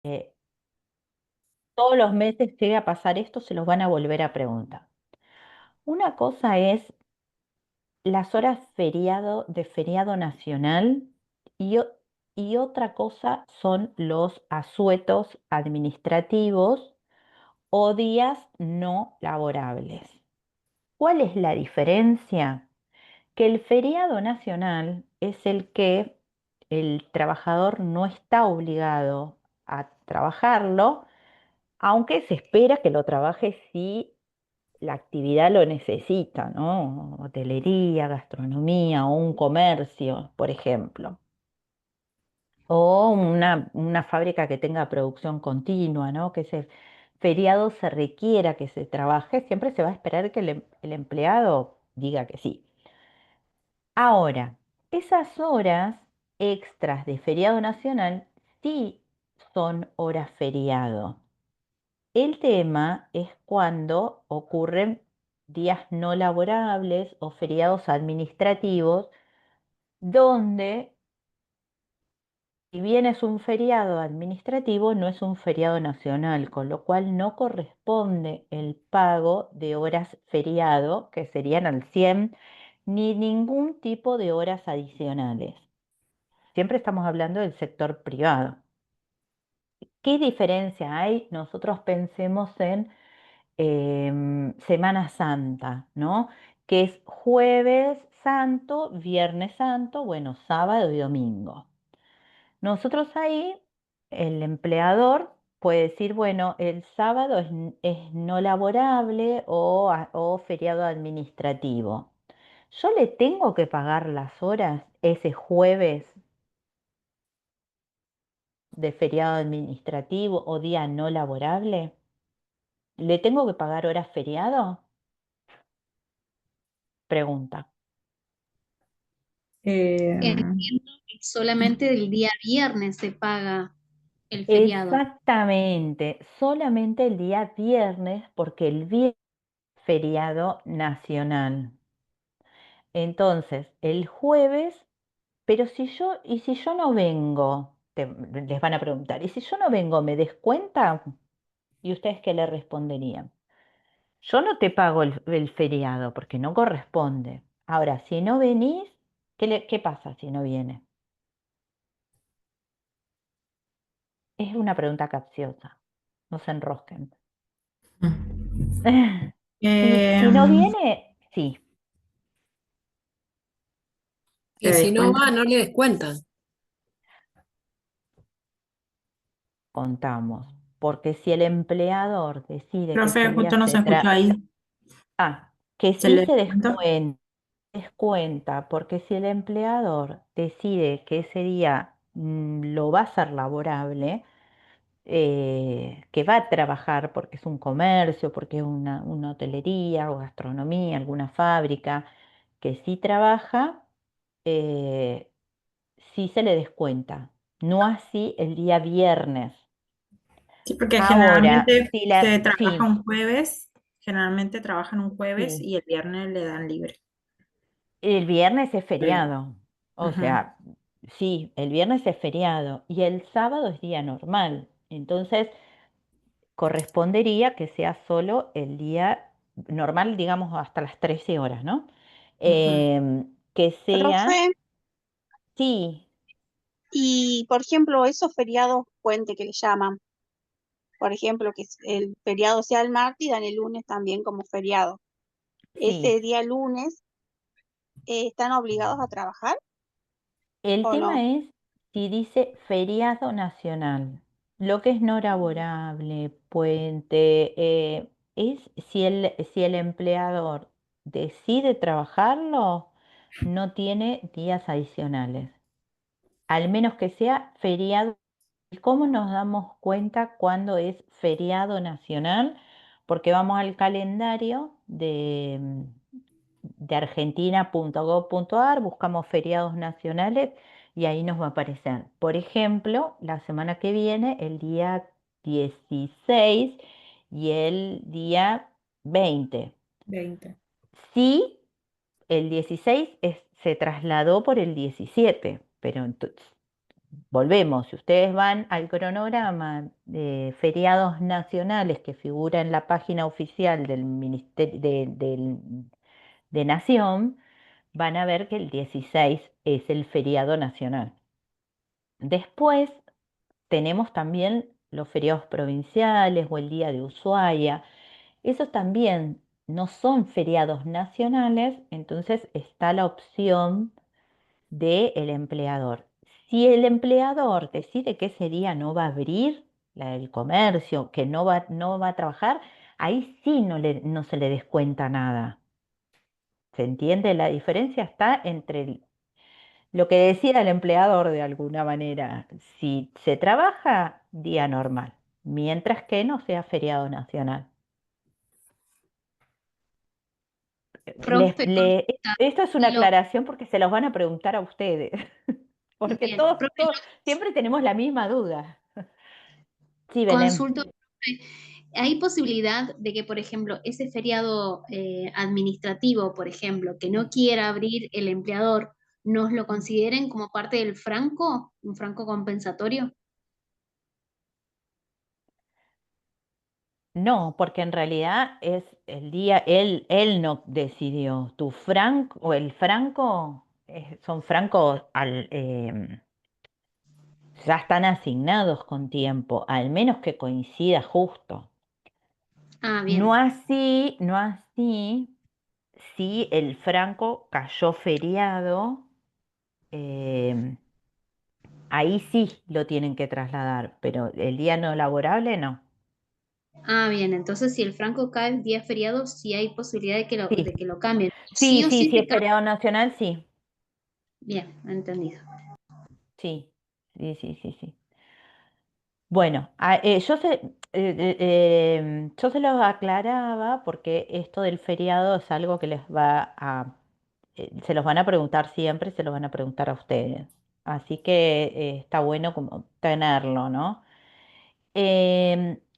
eh, todos los meses llegue a pasar esto, se los van a volver a preguntar. Una cosa es las horas feriado de feriado nacional y, y otra cosa son los asuetos administrativos o días no laborables. ¿Cuál es la diferencia? Que el feriado nacional es el que el trabajador no está obligado a trabajarlo, aunque se espera que lo trabaje si la actividad lo necesita, ¿no? Hotelería, gastronomía o un comercio, por ejemplo. O una fábrica que tenga producción continua, ¿no? Que ese feriado se requiera que se trabaje, siempre se va a esperar que el empleado diga que sí. Ahora, esas horas extras de feriado nacional sí son horas feriado. El tema es cuando ocurren días no laborables o feriados administrativos, donde, si bien es un feriado administrativo, no es un feriado nacional, con lo cual no corresponde el pago de horas feriado, que serían al 100, ni ningún tipo de horas adicionales. Siempre estamos hablando del sector privado. ¿Qué diferencia hay? Nosotros pensemos en Semana Santa, ¿no? Que es jueves santo, viernes santo, bueno, sábado y domingo. Nosotros ahí, el empleador puede decir, bueno, el sábado es no laborable o feriado administrativo. ¿Yo le tengo que pagar las horas ese jueves de feriado administrativo o día no laborable? ¿Le tengo que pagar horas feriado? Pregunta. Eh, Entiendo que solamente del día viernes se paga el feriado. Exactamente, solamente el día viernes, porque el viernes es feriado nacional. Entonces, el jueves, pero si yo no vengo, les van a preguntar, ¿y si yo no vengo, me descuenta? ¿Y ustedes qué le responderían? Yo no te pago el feriado porque no corresponde. Ahora, si no venís, ¿qué pasa si no viene? Es una pregunta capciosa, no se enrosquen. Si no em, viene, sí, ¿Le Y si no descuento? va, no le descuentan. contamos. Porque si el empleador decide que ese Profe, día justo no se escuchó ahí. que ¿Se sí le se descuento? descuenta, porque si el empleador decide que ese día lo va a hacer laborable, que va a trabajar porque es un comercio, porque es una hotelería o gastronomía, alguna fábrica, que sí trabaja, eh, sí se le descuenta. No así el día viernes. Sí, porque Ahora, generalmente se trabaja sí, un jueves, generalmente trabajan un jueves sí, y el viernes le dan libre. el viernes es Sí. feriado. O Ujú, sea, sí, el viernes es feriado y el sábado es día normal. Entonces, correspondería que sea solo el día normal, digamos, hasta las 13 horas, ¿no? ujú. Que sea, Profe, sí, y por ejemplo, esos feriados puente que le llaman, por ejemplo, que el feriado sea el martes y dan el lunes también como feriado. sí. Ese día lunes, ¿están obligados a trabajar El o tema no? es si dice feriado nacional, lo que es no laborable, puente, es si el empleador decide trabajarlo, no tiene días adicionales, al menos que sea feriado. ¿Y cómo nos damos cuenta cuando es feriado nacional? Porque vamos al calendario de argentina.gov.ar, buscamos feriados nacionales y ahí nos va a aparecer. Por ejemplo, la semana que viene, el día 16 y el día 20. 20. Sí, el 16 se trasladó por el 17, pero volvemos, si ustedes van al cronograma de feriados nacionales que figura en la página oficial del Ministerio de Nación, van a ver que el 16 es el feriado nacional. Después tenemos también los feriados provinciales o el Día de Ushuaia. Esos también no son feriados nacionales, entonces está la opción del empleador. Si el empleador decide que ese día no va a abrir el comercio, que no va a trabajar, ahí sí no se le descuenta nada. ¿Se entiende? La diferencia está entre lo que decida el empleador de alguna manera. Si se trabaja, día normal, mientras que no sea feriado nacional. Profe, consulta. Esto es una Lo, aclaración porque se los van a preguntar a ustedes, porque bien, profe, siempre tenemos la misma duda. Sí, Belén. consulto. ¿Hay posibilidad de que, por ejemplo, ese feriado administrativo, por ejemplo, que no quiera abrir el empleador, nos lo consideren como parte del franco, un franco compensatorio? No, porque en realidad es el día, él no decidió. Tu franco o el franco son francos ya están asignados con tiempo, al menos que coincida justo. Ah, No bien. así, no así, si el franco cayó feriado, em, ahí sí lo tienen que trasladar, pero el día no laborable no. Ah, bien. Entonces, si el franco cae el día feriado, sí hay posibilidad Sí, de que lo cambien. sí, Sí o sí, sí si te es cambia. feriado nacional, sí, Bien, entendido. sí, sí, sí, sí, sí. Bueno, yo se los aclaraba porque esto del feriado es algo que se los van a preguntar siempre, se los van a preguntar a ustedes. Así que está bueno como tenerlo, ¿no?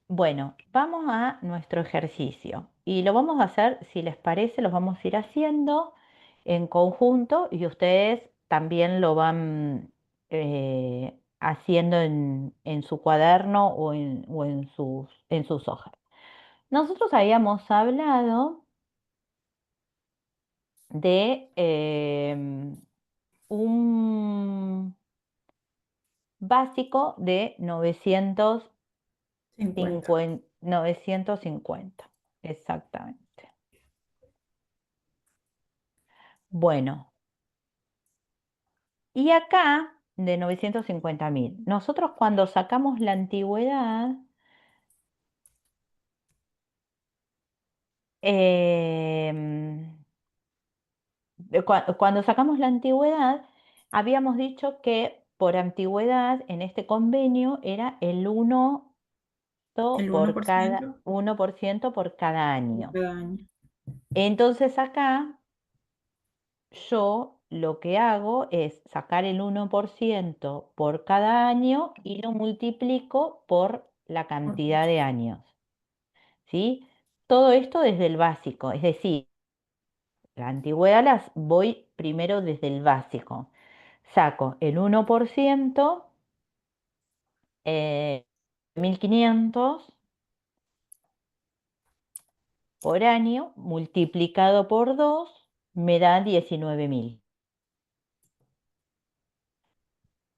Bueno, vamos a nuestro ejercicio y lo vamos a hacer, si les parece, los vamos a ir haciendo en conjunto y ustedes también lo van haciendo en su cuaderno en sus hojas. Nosotros habíamos hablado de un básico de 50. 950, exactamente. Bueno, y acá de 950.000, nosotros cuando sacamos la antigüedad, em, cuando sacamos la antigüedad, habíamos dicho que por antigüedad en este convenio era el El 1% 1% por cada de año. cada año. Entonces acá yo lo que hago es sacar el 1% por cada año y lo multiplico por la Ok. cantidad de años, ¿sí? Todo esto desde el básico, es decir, la antigüedad las voy primero desde el básico. Saco el 1%, 1.500 por año, multiplicado por 2 me da 19.000.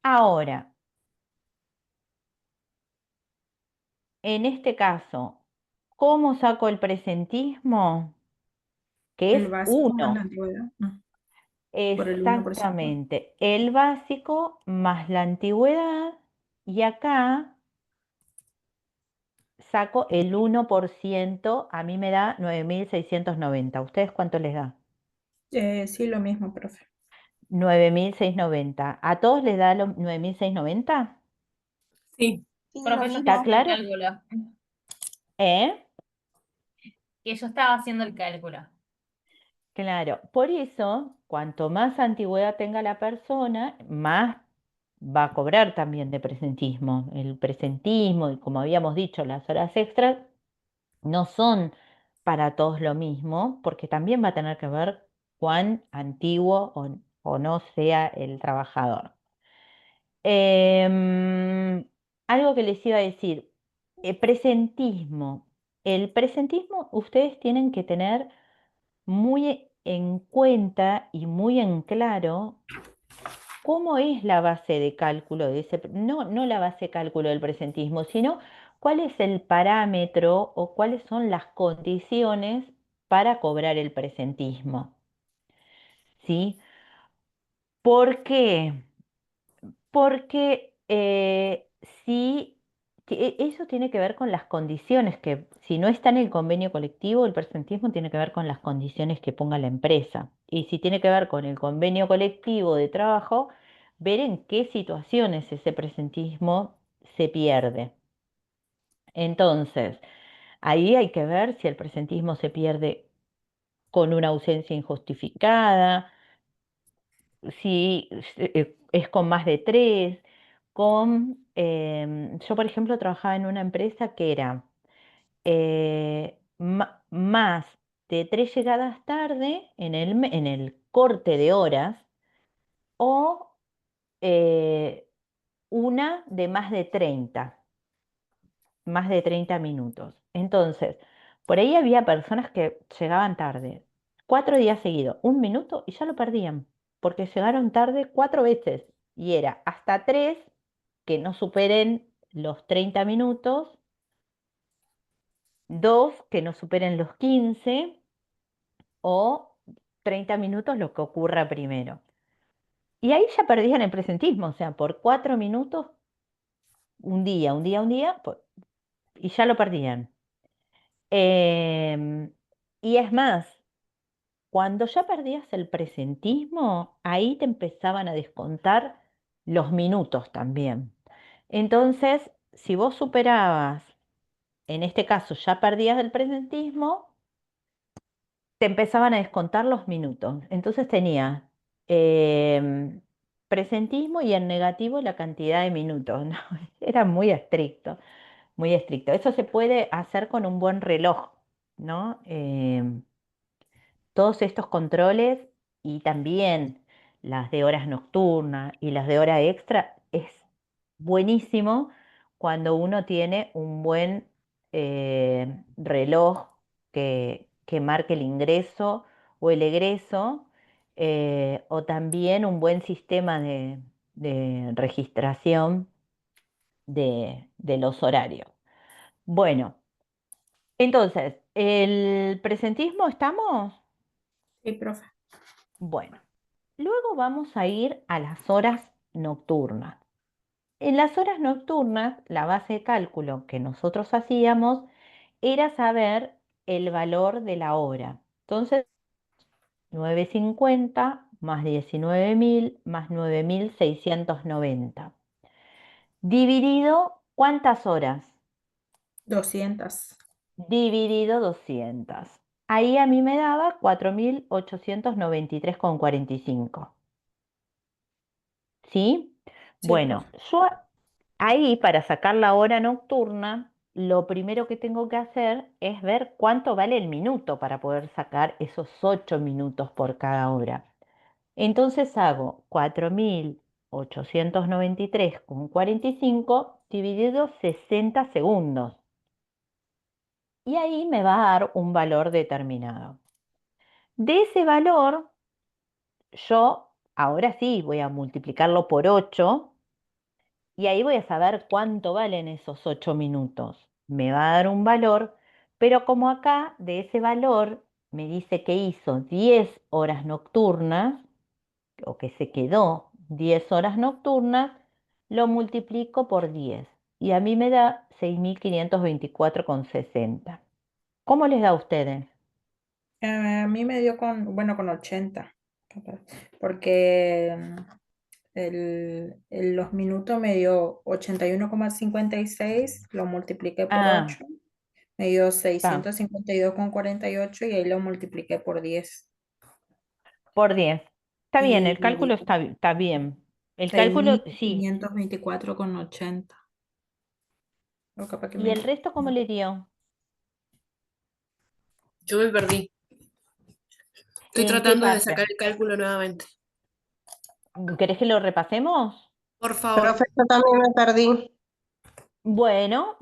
Ahora, en este caso, ¿cómo saco el presentismo? Que es El básico más la 1. antigüedad. Por el 1%. Exactamente. El básico más la antigüedad. Y acá saco el 1%. A mí me da 9.690. ¿A ustedes cuánto les da? Sí, lo mismo, profe. 9.690. ¿A todos les da los 9.690? Sí, Sí, lo profe, yo estaba ¿Está mismo. haciendo el claro? cálculo. ¿Eh? Que yo estaba haciendo el cálculo. Claro, por eso, cuanto más antigüedad tenga la persona, más va a cobrar también de presentismo. El presentismo, y como habíamos dicho, las horas extras no son para todos lo mismo, porque también va a tener que ver cuán antiguo o no sea el trabajador. Algo que les iba a decir, presentismo. El presentismo ustedes tienen que tener muy en cuenta y muy en claro cómo es la base de cálculo de ese, no la base de cálculo del presentismo, sino cuál es el parámetro o cuáles son las condiciones para cobrar el presentismo. ¿Sí? ¿Por qué? Porque si eso tiene que ver con las condiciones que, si no está en el convenio colectivo, el presentismo tiene que ver con las condiciones que ponga la empresa. Y si tiene que ver con el convenio colectivo de trabajo, ver en qué situaciones ese presentismo se pierde. Entonces, ahí hay que ver si el presentismo se pierde con una ausencia injustificada, si es con más de tres, yo por ejemplo trabajaba en una empresa que era más de tres llegadas tarde en el corte de horas o eh, una de más de 30 minutos. Entonces, por ahí había personas que llegaban tarde, 4 días seguidos, un minuto y ya lo perdían, porque llegaron tarde 4 veces y era hasta tres que no superen los 30 minutos, dos que no superen los 15 o 30 minutos lo que ocurra primero. Y ahí ya perdían el presentismo, o sea, por 4 minutos, un día, y ya lo perdían. Em, y es más, cuando ya perdías el presentismo, ahí te empezaban a descontar los minutos también. Entonces, si vos superabas, en este caso ya perdías el presentismo, te empezaban a descontar los minutos. Entonces tenía em, presentismo y en negativo la cantidad de minutos, ¿no? Era muy estricto, muy estricto. Eso se puede hacer con un buen reloj, ¿no? Todos estos controles y también las de horas nocturnas y las de hora extra es buenísimo cuando uno tiene un buen reloj que marque el ingreso o el egreso, o también un buen sistema de registración de los horarios. Bueno, entonces, ¿el presentismo estamos? Sí, profe. Bueno, luego vamos a ir a las horas nocturnas. En las horas nocturnas, la base de cálculo que nosotros hacíamos era saber el valor de la hora. Entonces, 950 más 19.000 más 9.690. Dividido, ¿cuántas horas? 200. Dividido 200. Ahí a mí me daba 4.893,45. ¿Sí? Sí, Bueno, profe. yo ahí para sacar la hora nocturna, lo primero que tengo que hacer es ver cuánto vale el minuto para poder sacar esos 8 minutos por cada hora. Entonces hago 4.893,45 dividido 60 segundos. Y ahí me va a dar un valor determinado. De ese valor, yo ahora sí voy a multiplicarlo por 8. Y ahí voy a saber cuánto valen esos 8 minutos. Me va a dar un valor, pero como acá de ese valor me dice que hizo 10 horas nocturnas, o que se quedó 10 horas nocturnas, lo multiplico por 10. Y a mí me da 6.524,60. ¿Cómo les da a ustedes? A mí me dio bueno, con 80. Porque los minutos me dio 81,56, lo multipliqué por Ah, 8, me dio está, 652,48 y ahí lo multipliqué por 10. por 10. Está bien, Y el me cálculo dio está bien. El seis cálculo, mil sí. quinientos veinticuatro con 80. O capaz que ¿Y me... el resto cómo le dio? Yo me perdí. Estoy ¿En qué tratando de sacar parte? el cálculo nuevamente. ¿Querés que lo repasemos? Por favor. Profe, yo también me perdí. Bueno,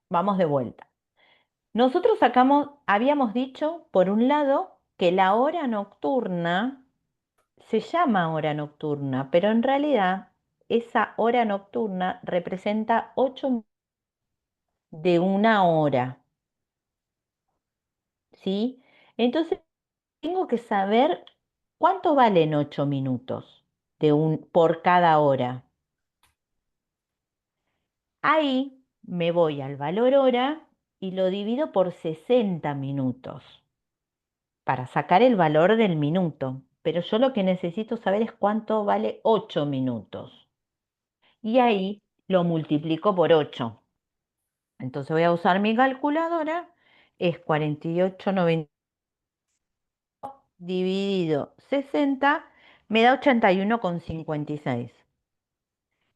vamos de vuelta. Nosotros habíamos dicho, por un lado, que la hora nocturna se llama hora nocturna, pero en realidad esa hora nocturna representa 8 de una hora, ¿sí? Entonces tengo que saber cuánto valen 8 minutos por cada hora. Ahí me voy al valor hora y lo divido por 60 minutos para sacar el valor del minuto. Pero yo lo que necesito saber es cuánto vale 8 minutos. Y ahí lo multiplico por 8. Entonces voy a usar mi calculadora. Es 48,90 dividido 60, me da 81,56.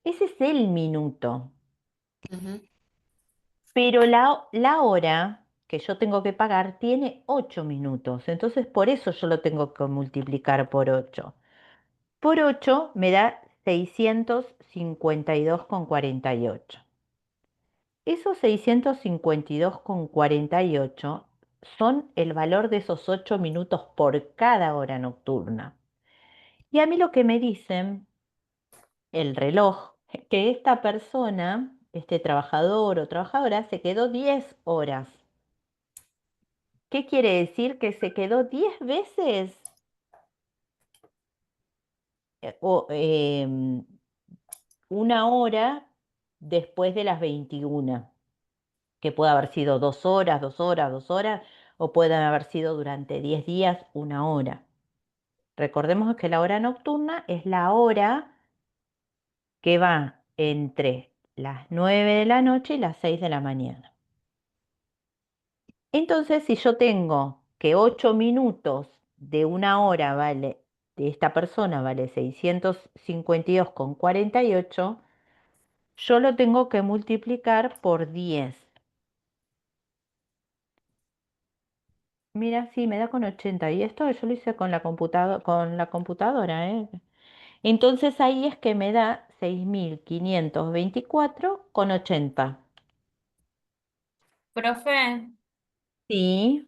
Ese es el minuto. Ujú. Pero la hora que yo tengo que pagar tiene 8 minutos. Entonces por eso yo lo tengo que multiplicar por 8. Por 8 me da 652,48. Esos 652,48 son el valor de esos 8 minutos por cada hora nocturna. Y a mí lo que me dicen, el reloj, que esta persona, este trabajador o trabajadora, se quedó 10 horas. ¿Qué quiere decir? Que se quedó 10 veces una hora después de las 21, que puede haber sido 2 horas, 2 horas, 2 horas, o pueden haber sido durante 10 días una hora. Recordemos que la hora nocturna es la hora que va entre las 9 de la noche y las 6 de la mañana. Entonces, si yo tengo que 8 minutos de una hora de esta persona vale 652,48, yo lo tengo que multiplicar por 10. Mira, sí, me da con 80. Y esto yo lo hice con la computadora, ¿eh? Entonces ahí es que me da 6.524,80. Profe, Sí,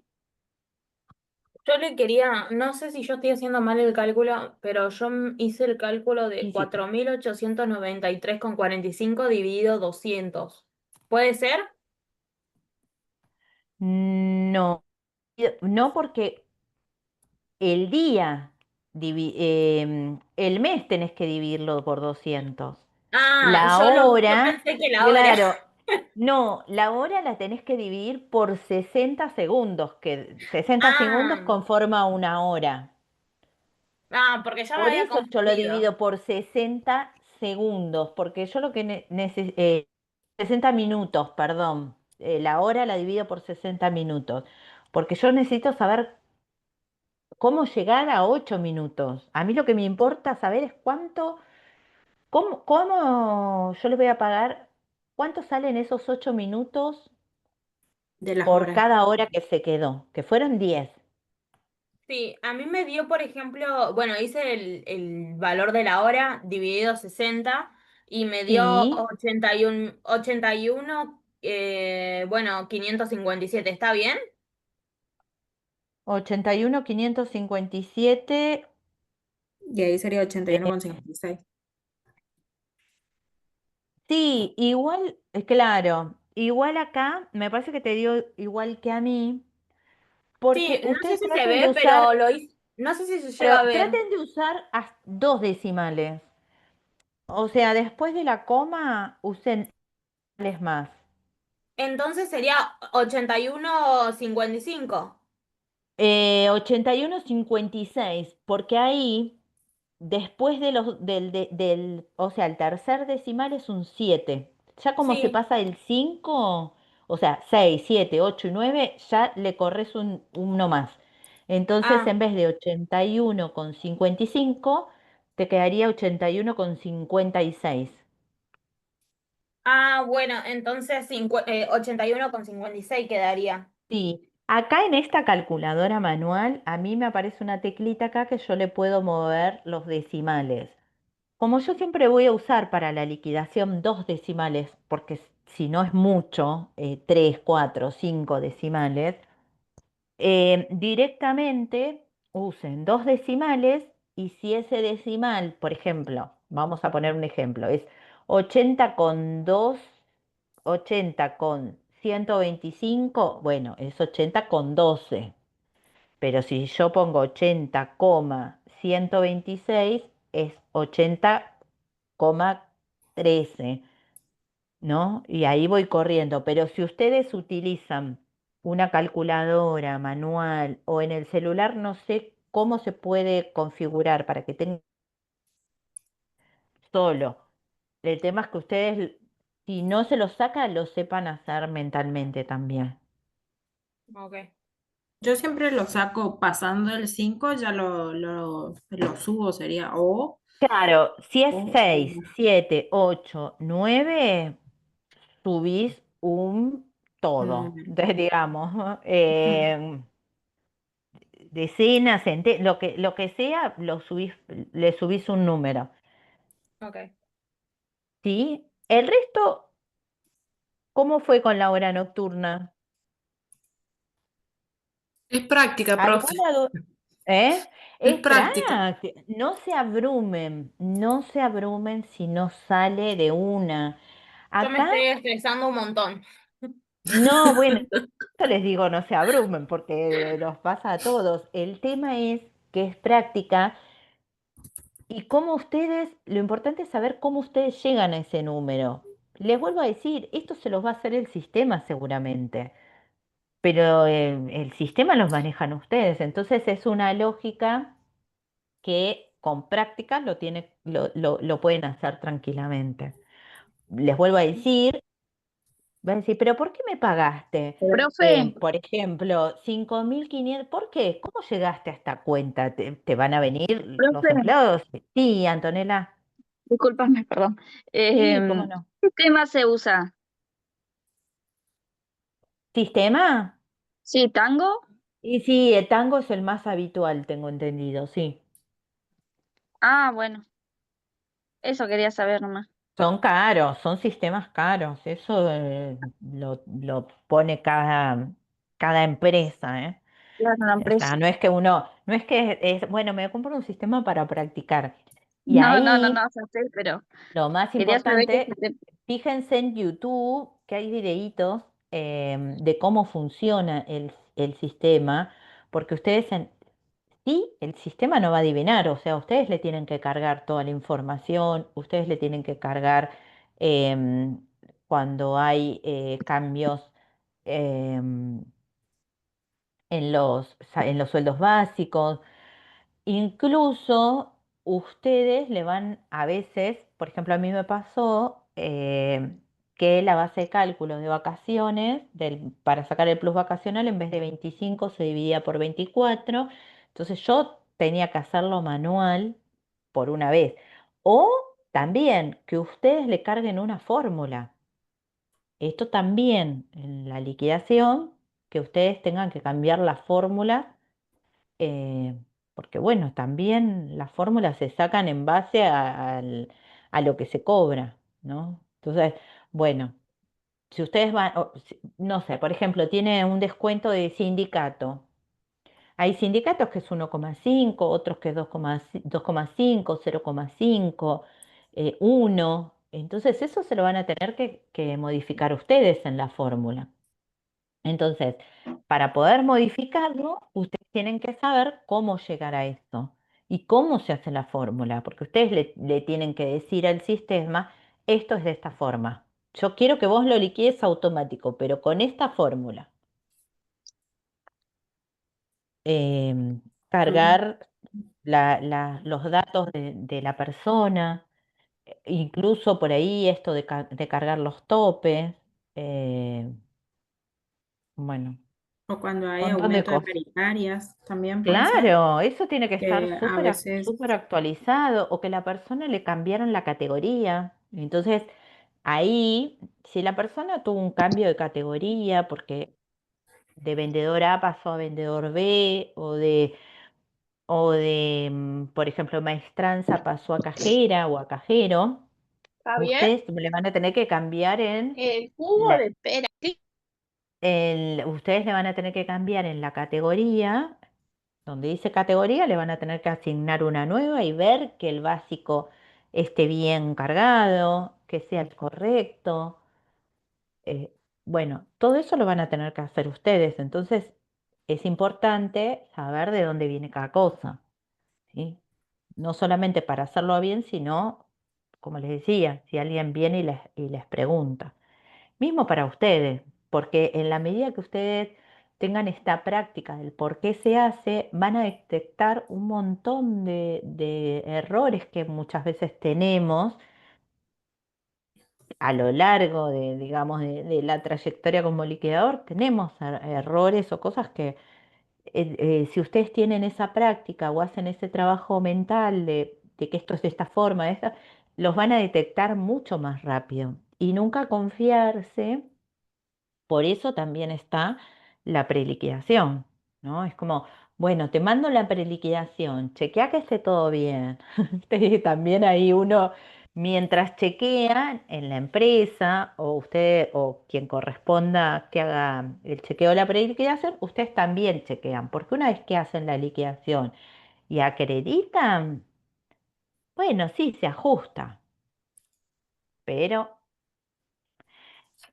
yo le quería, no sé si yo estoy haciendo mal el cálculo, pero yo hice el cálculo de sí, sí. 4.893,45 dividido 200. ¿Puede ser? No, no porque el día, el mes tenés que dividirlo por 200. Ah, La yo hora, pensé que la hora. claro, no, la hora la tenés que dividir por 60 segundos, que 60 segundos Ah, conforma una hora. porque ya me Por había eso yo lo confundido. divido por 60 segundos, porque yo lo que 60 minutos, perdón. La hora la divido por 60 minutos, porque yo necesito saber cómo llegar a 8 minutos. A mí lo que me importa saber es cómo yo les voy a pagar, cuánto salen esos 8 minutos De las por horas. cada hora que se quedó, que fueron 10. Sí, a mí me dio, por ejemplo, bueno, hice el valor de la hora dividido 60 y me dio Sí, 81, bueno, 557. ¿Está bien? 81,557. Y ahí sería 81,56. Sí, igual, claro, igual acá me parece que te dio igual que a mí, Sí, porque no sé ustedes si se traten de ve, pero usar, lo hice, no sé si se pero llega a ver. traten de usar dos decimales. O sea, después de la coma, usen decimales más. Entonces sería 81,55. 81,56, porque ahí, después o sea, el tercer decimal es un 7. Ya como se Sí. pasa el 5, o sea, 6, 7, 8 y 9, ya le corres uno más. Entonces, Ah, en vez de 81,55, te quedaría 81,56. bueno, entonces 81,56 quedaría. Sí, acá en esta calculadora manual, a mí me aparece una teclita acá que yo le puedo mover los decimales. como yo siempre voy a usar para la liquidación dos decimales, porque si no es mucho, tres, cuatro, cinco decimales, directamente usen dos decimales y si ese decimal, por ejemplo, vamos a poner un ejemplo, es 80 con 2, 80 con 125, bueno, es 80 con 12. Pero si yo pongo 80,126 es 80,13, ¿no? Y ahí voy corriendo. Pero si ustedes utilizan una calculadora manual o en el celular, no sé cómo se puede configurar para que tengan solo. El tema es que ustedes, si no se lo sacan, lo sepan hacer mentalmente también. Ok. Yo siempre lo saco pasando el 5 ya lo subo, sería Claro, si es o 6, 7, 8, 9, subís un todo, número. entonces, digamos, decenas, lo que sea, le subís un número, Ok. ¿sí? El resto, ¿cómo fue con la hora nocturna? Es práctica, profe, ¿Alguna duda? ¿Eh? es Es práctica. práctica, no se abrumen si no sale de una. Yo me Acá, estoy estresando un montón. no, bueno, yo les digo, no se abrumen porque nos pasa a todos. El tema es que es práctica y cómo ustedes, lo importante es saber cómo ustedes llegan a ese número. Les vuelvo a decir, esto se los va a hacer el sistema seguramente, pero el sistema los manejan ustedes. Entonces es una lógica que con práctica lo pueden hacer tranquilamente. Les vuelvo a decir. Va a decir, pero ¿por qué me pagaste? Profe, Por ejemplo, 5.500. ¿Por qué? ¿Cómo llegaste a esta cuenta? ¿Te van a venir los profe, empleados? Sí, Antonella. discúlpame, perdón. Sí, ¿cómo no? ¿Qué tema se usa? ¿Sistema? ¿Sí, tango? Y sí, el tango es el más habitual, tengo entendido, sí. Ah, bueno, eso quería saber nomás. Son caros, son sistemas caros. Eso lo pone cada empresa, ¿eh? Claro, una O sea, empresa. no es que bueno, me compro un sistema para practicar. Y No, no, no, ahí no, ya sé, pero lo más quería saber qué importante, sistema. fíjense en YouTube que hay videitos de cómo funciona el sistema, porque sí, el sistema no va a adivinar, o sea, ustedes le tienen que cargar toda la información, ustedes le tienen que cargar em, cuando hay cambios em, en los sueldos básicos. Incluso ustedes le van a veces, por ejemplo, a mí me pasó que la base de cálculo de vacaciones, para sacar el plus vacacional, en vez de 25 se dividía por 24. Entonces yo tenía que hacerlo manual por una vez. O también que ustedes le carguen una fórmula. Esto también en la liquidación, que ustedes tengan que cambiar la fórmula eh, porque bueno, también las fórmulas se sacan en base a lo que se cobra, ¿no? Entonces, bueno, si ustedes van, no sé, por ejemplo, tiene un descuento de sindicato. Hay sindicatos que es 1,5, otros que es 2,5, 0,5, 1. Entonces, eso se lo van a tener que modificar ustedes en la fórmula. Entonces, para poder modificarlo, ustedes tienen que saber cómo llegar a esto y cómo se hace la fórmula, porque ustedes le tienen que decir al sistema, esto es de esta forma. Yo quiero que vos lo liquides automático, pero con esta fórmula. Em, Mm. Cargar los datos de la persona, incluso por ahí esto de cargar los topes, eh, bueno, O cuando un hay montón de aumento de cosas. paritarias, también puede ser Claro, eso tiene que estar que a súper veces, súper actualizado o que la persona le cambiaron la categoría. Entonces, ahí, si la persona tuvo un cambio de categoría porque de vendedor A pasó a vendedor B o de, por ejemplo, maestranza pasó a cajera o a cajero, Javier, ustedes le van a tener que cambiar en el jugo la, de pera. ¿Qué? ustedes le van a tener que cambiar en la categoría, donde dice categoría, le van a tener que asignar una nueva y ver que el básico esté bien cargado, que sea el correcto. eh, bueno, todo eso lo van a tener que hacer ustedes, entonces es importante saber de dónde viene cada cosa, ¿sí? No solamente para hacerlo bien, sino, como les decía, si alguien viene y les pregunta. Mismo para ustedes, porque en la medida que ustedes tengan esta práctica del por qué se hace, van a detectar un montón de errores que muchas veces tenemos a lo largo de, digamos, de la trayectoria como liquidador. Tenemos errores o cosas que si ustedes tienen esa práctica o hacen ese trabajo mental de que esto es de esta forma, los van a detectar mucho más rápido. Y nunca confiarse. Por eso también está la preliquidación, ¿no? Es como, bueno, te mando la preliquidación, chequea que esté todo bien. Viste, también ahí uno, mientras chequean en la empresa o usted o quien corresponda que haga el chequeo de la preliquidación, ustedes también chequean, porque una vez que hacen la liquidación y acreditan, bueno, sí, se ajusta, pero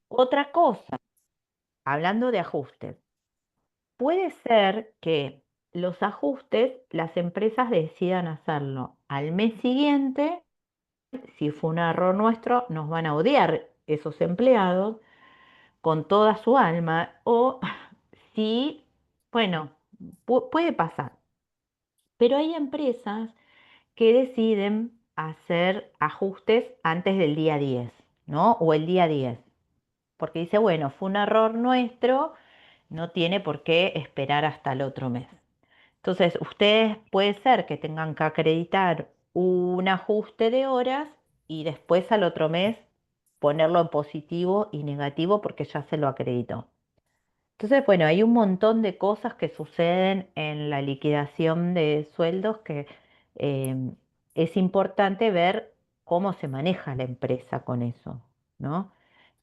otra cosa, hablando de ajustes. Puede ser que los ajustes las empresas decidan hacerlo al mes siguiente. Si fue un error nuestro, nos van a odiar esos empleados con toda su alma. O si, bueno, puede pasar. Pero hay empresas que deciden hacer ajustes antes del día 10, ¿no? O el día 10. Porque dice, bueno, fue un error nuestro, no tiene por qué esperar hasta el otro mes. Entonces, ustedes puede ser que tengan que acreditar un ajuste de horas y después al otro mes ponerlo en positivo y negativo porque ya se lo acreditó. Entonces, bueno, hay un montón de cosas que suceden en la liquidación de sueldos que em, es importante ver cómo se maneja la empresa con eso, ¿no?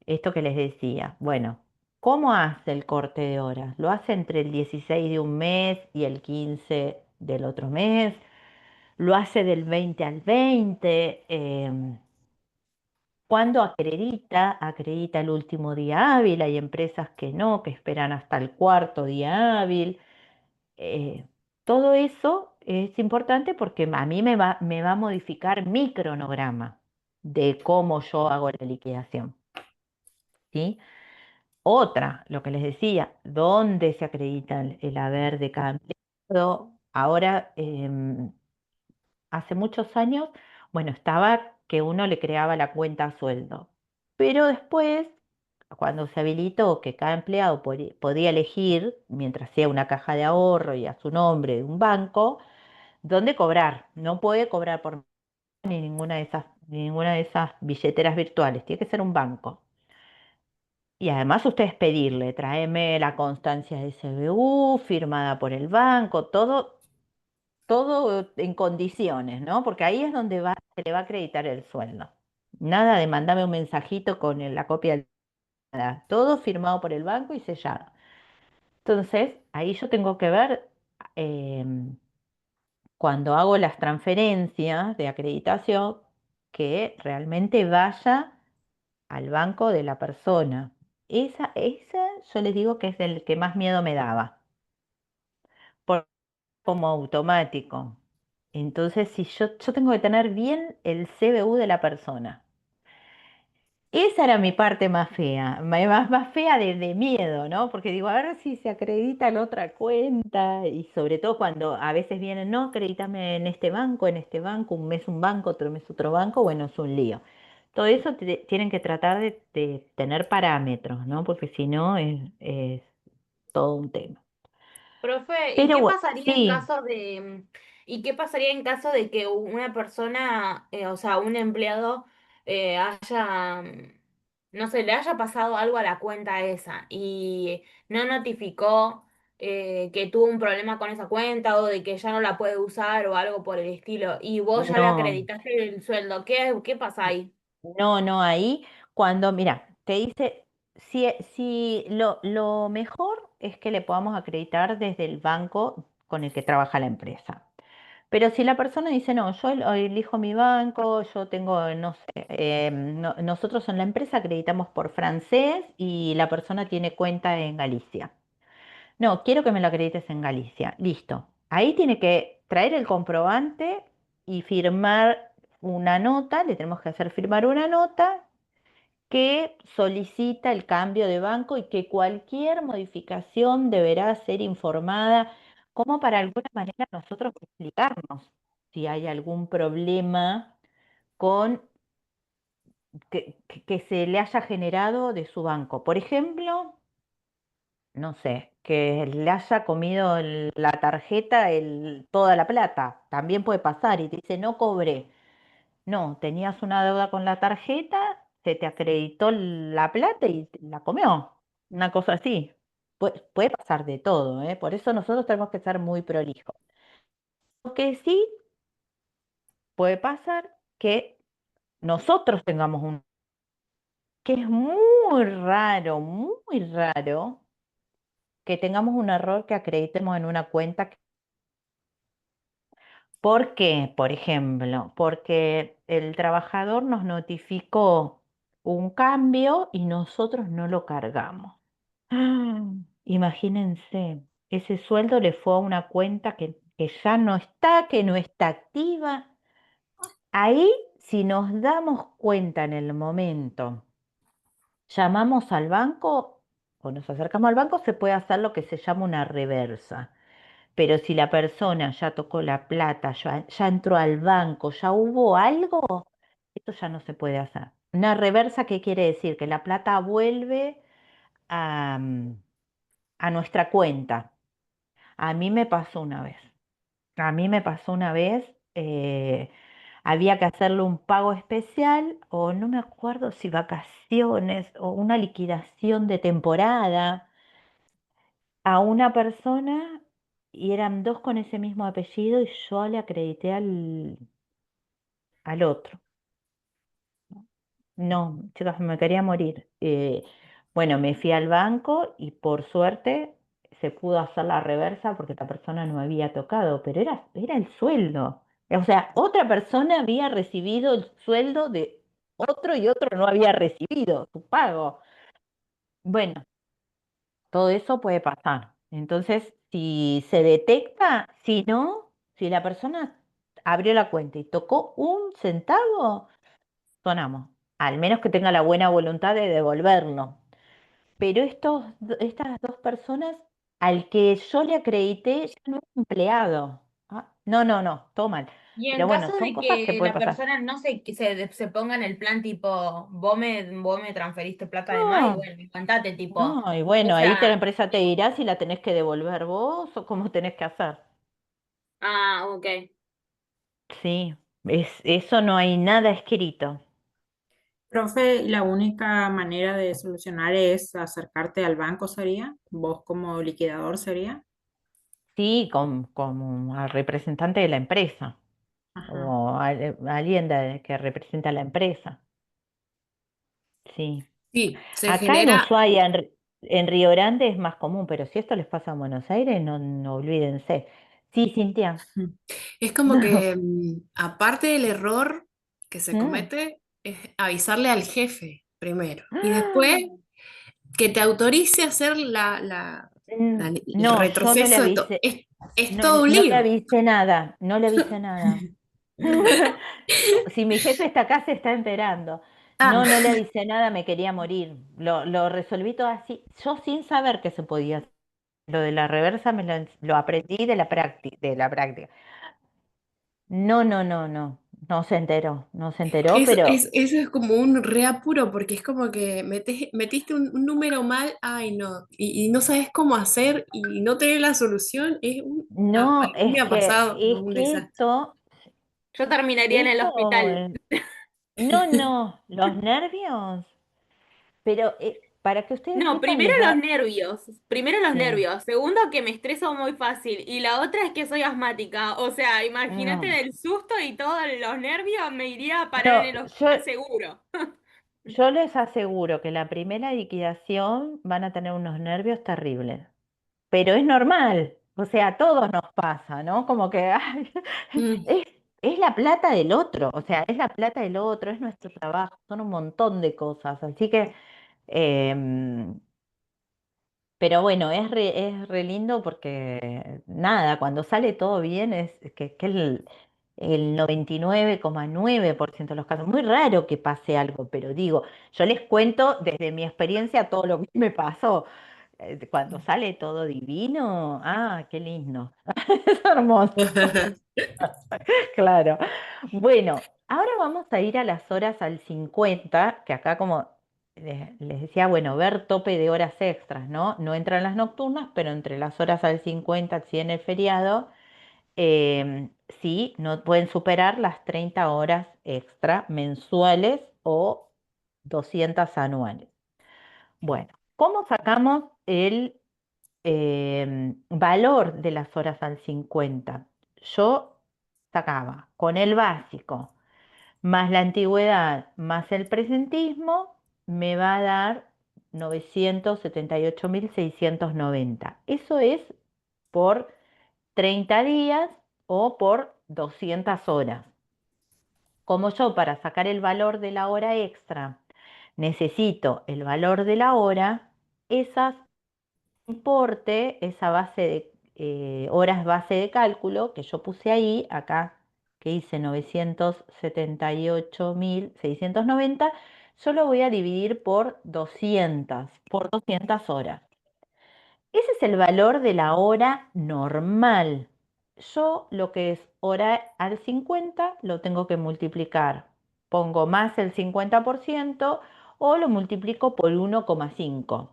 Esto que les decía, bueno, ¿cómo hace el corte de horas? ¿Lo hace entre el 16 de un mes y el 15 del otro mes? ¿Lo hace del 20 al 20? ¿Cuándo acredita? Acredita el último día hábil. Hay empresas que no, que esperan hasta el cuarto día hábil. Eh, Todo eso es importante porque a mí me va a modificar mi cronograma de cómo yo hago la liquidación, ¿sí? Otra, lo que les decía, ¿dónde se acredita el haber de cada empleado? Ahora, hace muchos años, bueno, estaba que uno le creaba la cuenta a sueldo, pero después, cuando se habilitó que cada empleado podía elegir, mientras sea una caja de ahorro y a su nombre de un banco, dónde cobrar. No puede cobrar por ni ninguna de esas billeteras virtuales, tiene que ser un banco. Y además ustedes pedirle, tráeme la constancia de CBU firmada por el banco, todo en condiciones, ¿no? Porque ahí es donde se le va a acreditar el sueldo. Nada de mandarme un mensajito con la copia del nada, todo firmado por el banco y sellado. Entonces, ahí yo tengo que ver em, cuando hago las transferencias de acreditación que realmente vaya al banco de la persona. Esa yo les digo que es el que más miedo me daba, por, como automático. Entonces, si yo tengo que tener bien el CBU de la persona. Esa era mi parte más fea, más fea de miedo, ¿no? Porque digo, a ver si se acredita en otra cuenta y sobre todo cuando a veces vienen, no, acredítame en este banco, un mes un banco, otro mes otro banco, bueno, es un lío. Todo eso tienen que tratar de tener parámetros, ¿no? Porque si no es todo un tema. Profe, ¿y Pero qué bueno, pasaría en sí, caso ¿y qué pasaría en caso de que una persona, o sea, un empleado haya, no sé, le haya pasado algo a la cuenta esa y no notificó que tuvo un problema con esa cuenta o de que ya no la puede usar o algo por el estilo, y vos ya le No, acreditaste el sueldo, ¿qué pasa ahí? no, ahí cuando, mira, te dice, si lo mejor es que le podamos acreditar desde el banco con el que trabaja la empresa. Pero si la persona dice, no, yo elijo mi banco, yo tengo, no sé, nosotros en la empresa acreditamos por francés y la persona tiene cuenta en Galicia. No, quiero que me lo acredites en Galicia. Listo. Ahí tiene que traer el comprobante y firmar una nota, le tenemos que hacer firmar una nota que solicita el cambio de banco y que cualquier modificación deberá ser informada, como para alguna manera nosotros explicarnos si hay algún problema con que se le haya generado de su banco. Por ejemplo, no sé, que le haya comido la tarjeta toda la plata. También puede pasar y te dice, no cobré. No, tenías una deuda con la tarjeta, se te acreditó la plata y la comió. Una cosa así. Puede pasar de todo, ¿eh? Por eso nosotros tenemos que ser muy prolijos. Lo que sí puede pasar que nosotros tengamos que es muy raro que tengamos un error que acreditemos en una cuenta. ¿Por qué? Por ejemplo, porque el trabajador nos notificó un cambio y nosotros no lo cargamos. ¡Ah! Imagínense, ese sueldo le fue a una cuenta que ya no está, que no está activa. Ahí, si nos damos cuenta en el momento, llamamos al banco o nos acercamos al banco, se puede hacer lo que se llama una reversa. Pero si la persona ya tocó la plata, ya entró al banco, ya hubo algo, esto ya no se puede hacer. Una reversa, ¿qué quiere decir? Que la plata vuelve a, a nuestra cuenta. A mí me pasó una vez. A mí me pasó una vez, había que hacerle un pago especial o no me acuerdo si vacaciones o una liquidación de temporada a una persona y eran dos con ese mismo apellido y yo le acredité al otro. No, chicas, me quería morir. Bueno, me fui al banco y por suerte se pudo hacer la reversa porque la persona no había tocado, pero era el sueldo. O sea, otra persona había recibido el sueldo de otro y otro no había recibido su pago. Bueno, todo eso puede pasar. Entonces, si se detecta, si no, si la persona abrió la cuenta y tocó un centavo, sonamos. Al menos que tenga la buena voluntad de devolverlo. Pero estas dos personas, al que yo le acredité, ya no es empleado. Ah, no, todo mal. Y Pero en bueno, caso son de cosas que que pueden la pasar. persona no se ponga en el plan tipo, vos me transferiste plata de más y No, bueno, contate tipo, no, y o bueno, ahí la sea, empresa te dirá si la tenés que devolver vos o cómo tenés que hacer. ok. Sí, eso no hay nada escrito. Profe, la única manera de solucionar es acercarte al banco, ¿sería? ¿Vos como liquidador sería? Sí, como al representante de la empresa Ajá. o alguien que representa a la empresa. Sí. Sí, se Acá en genera, Ushuaia, en Río Grande es más común, pero si esto les pasa en Buenos Aires, no olvídense. Sí, Cintia. es como que aparte del error que se Mm. comete, es avisarle al jefe primero y ¡Ah! después que te autorice a hacer el No, yo no le retroceso de todo. avisé, Es no, todo un no le lío. avisé nada, no le avisé nada. Si mi jefe está acá, se está enterando. Ah, No le avisé nada, me quería morir. Lo resolví todo así, yo sin saber que se podía hacer. Lo de la reversa lo aprendí de la práctica. No se enteró, no se enteró, pero eso es como un reapuro porque es como que metiste un número mal, ay no, y no sabes cómo hacer y no tener la solución, a no, mí me ha pasado es un que desastre. Yo terminaría en el esto, hospital. no, los nervios, pero para que ustedes No, sepan, primero les los va... nervios. Primero los Sí, nervios. Segundo, que me estreso muy fácil. Y la otra es que soy asmática. O sea, imagínate no, del susto y todos los nervios, me iría a parar en no, el yo, hospital seguro. yo les aseguro que la primera liquidación van a tener unos nervios terribles. Pero es normal, o sea, a todos nos pasa, ¿no? Como que ay, Mm. es, es la plata del otro, o sea, es la plata del otro, es nuestro trabajo, son un montón de cosas, así que, em, pero bueno, es re lindo porque nada, cuando sale todo bien es que el 99,9% de los casos, muy raro que pase algo, pero digo, yo les cuento desde mi experiencia todo lo que me pasó. Cuando sale todo divino, ah, qué lindo, es hermoso, claro. Bueno, ahora vamos a ir a las horas al 50, que acá como les decía, bueno, ver tope de horas extras, ¿no? No entran las nocturnas, pero entre las horas al 50, si en el feriado, sí, no pueden superar las 30 horas extra mensuales o 200 anuales. Bueno, ¿cómo sacamos el valor de las horas al 50? Yo sacaba con el básico más la antigüedad más el presentismo, me va a dar 978.690. Eso es por 30 días o por 200 horas. Como yo para sacar el valor de la hora extra necesito el valor de la hora, esas importe, esa base de horas base de cálculo que yo puse ahí, acá que hice 978.690, yo lo voy a dividir por 200 horas. Ese es el valor de la hora normal. Yo lo que es hora al 50 lo tengo que multiplicar. Pongo más el 50% o lo multiplico por 1,5.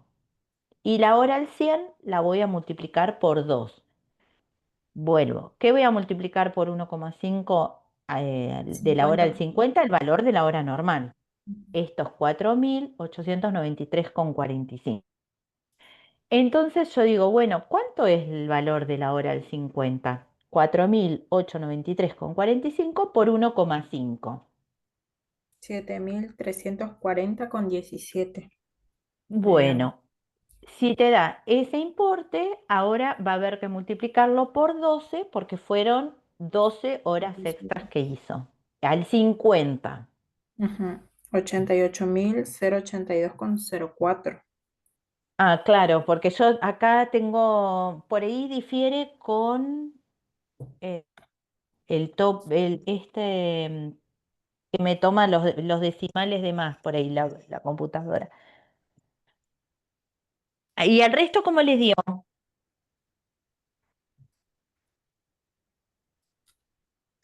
Y la hora al 100 la voy a multiplicar por 2. Vuelvo. ¿Qué voy a multiplicar por 1,5 de la hora al 50. 50? El valor de la hora normal. Estos 4.893,45. Entonces yo digo, bueno, ¿cuánto es el valor de la hora al 50? 4.893,45 por 1,5. 7.340,17 me da. Bueno, si te da ese importe, ahora va a haber que multiplicarlo por 12 porque fueron 12 horas extras 17. que hizo. Al 50. Ujú. 88.082,04. Ah, claro, porque yo acá tengo, por ahí difiere con eh, el top, que me toma los decimales de más por ahí la computadora. ¿Y al resto cómo les dio?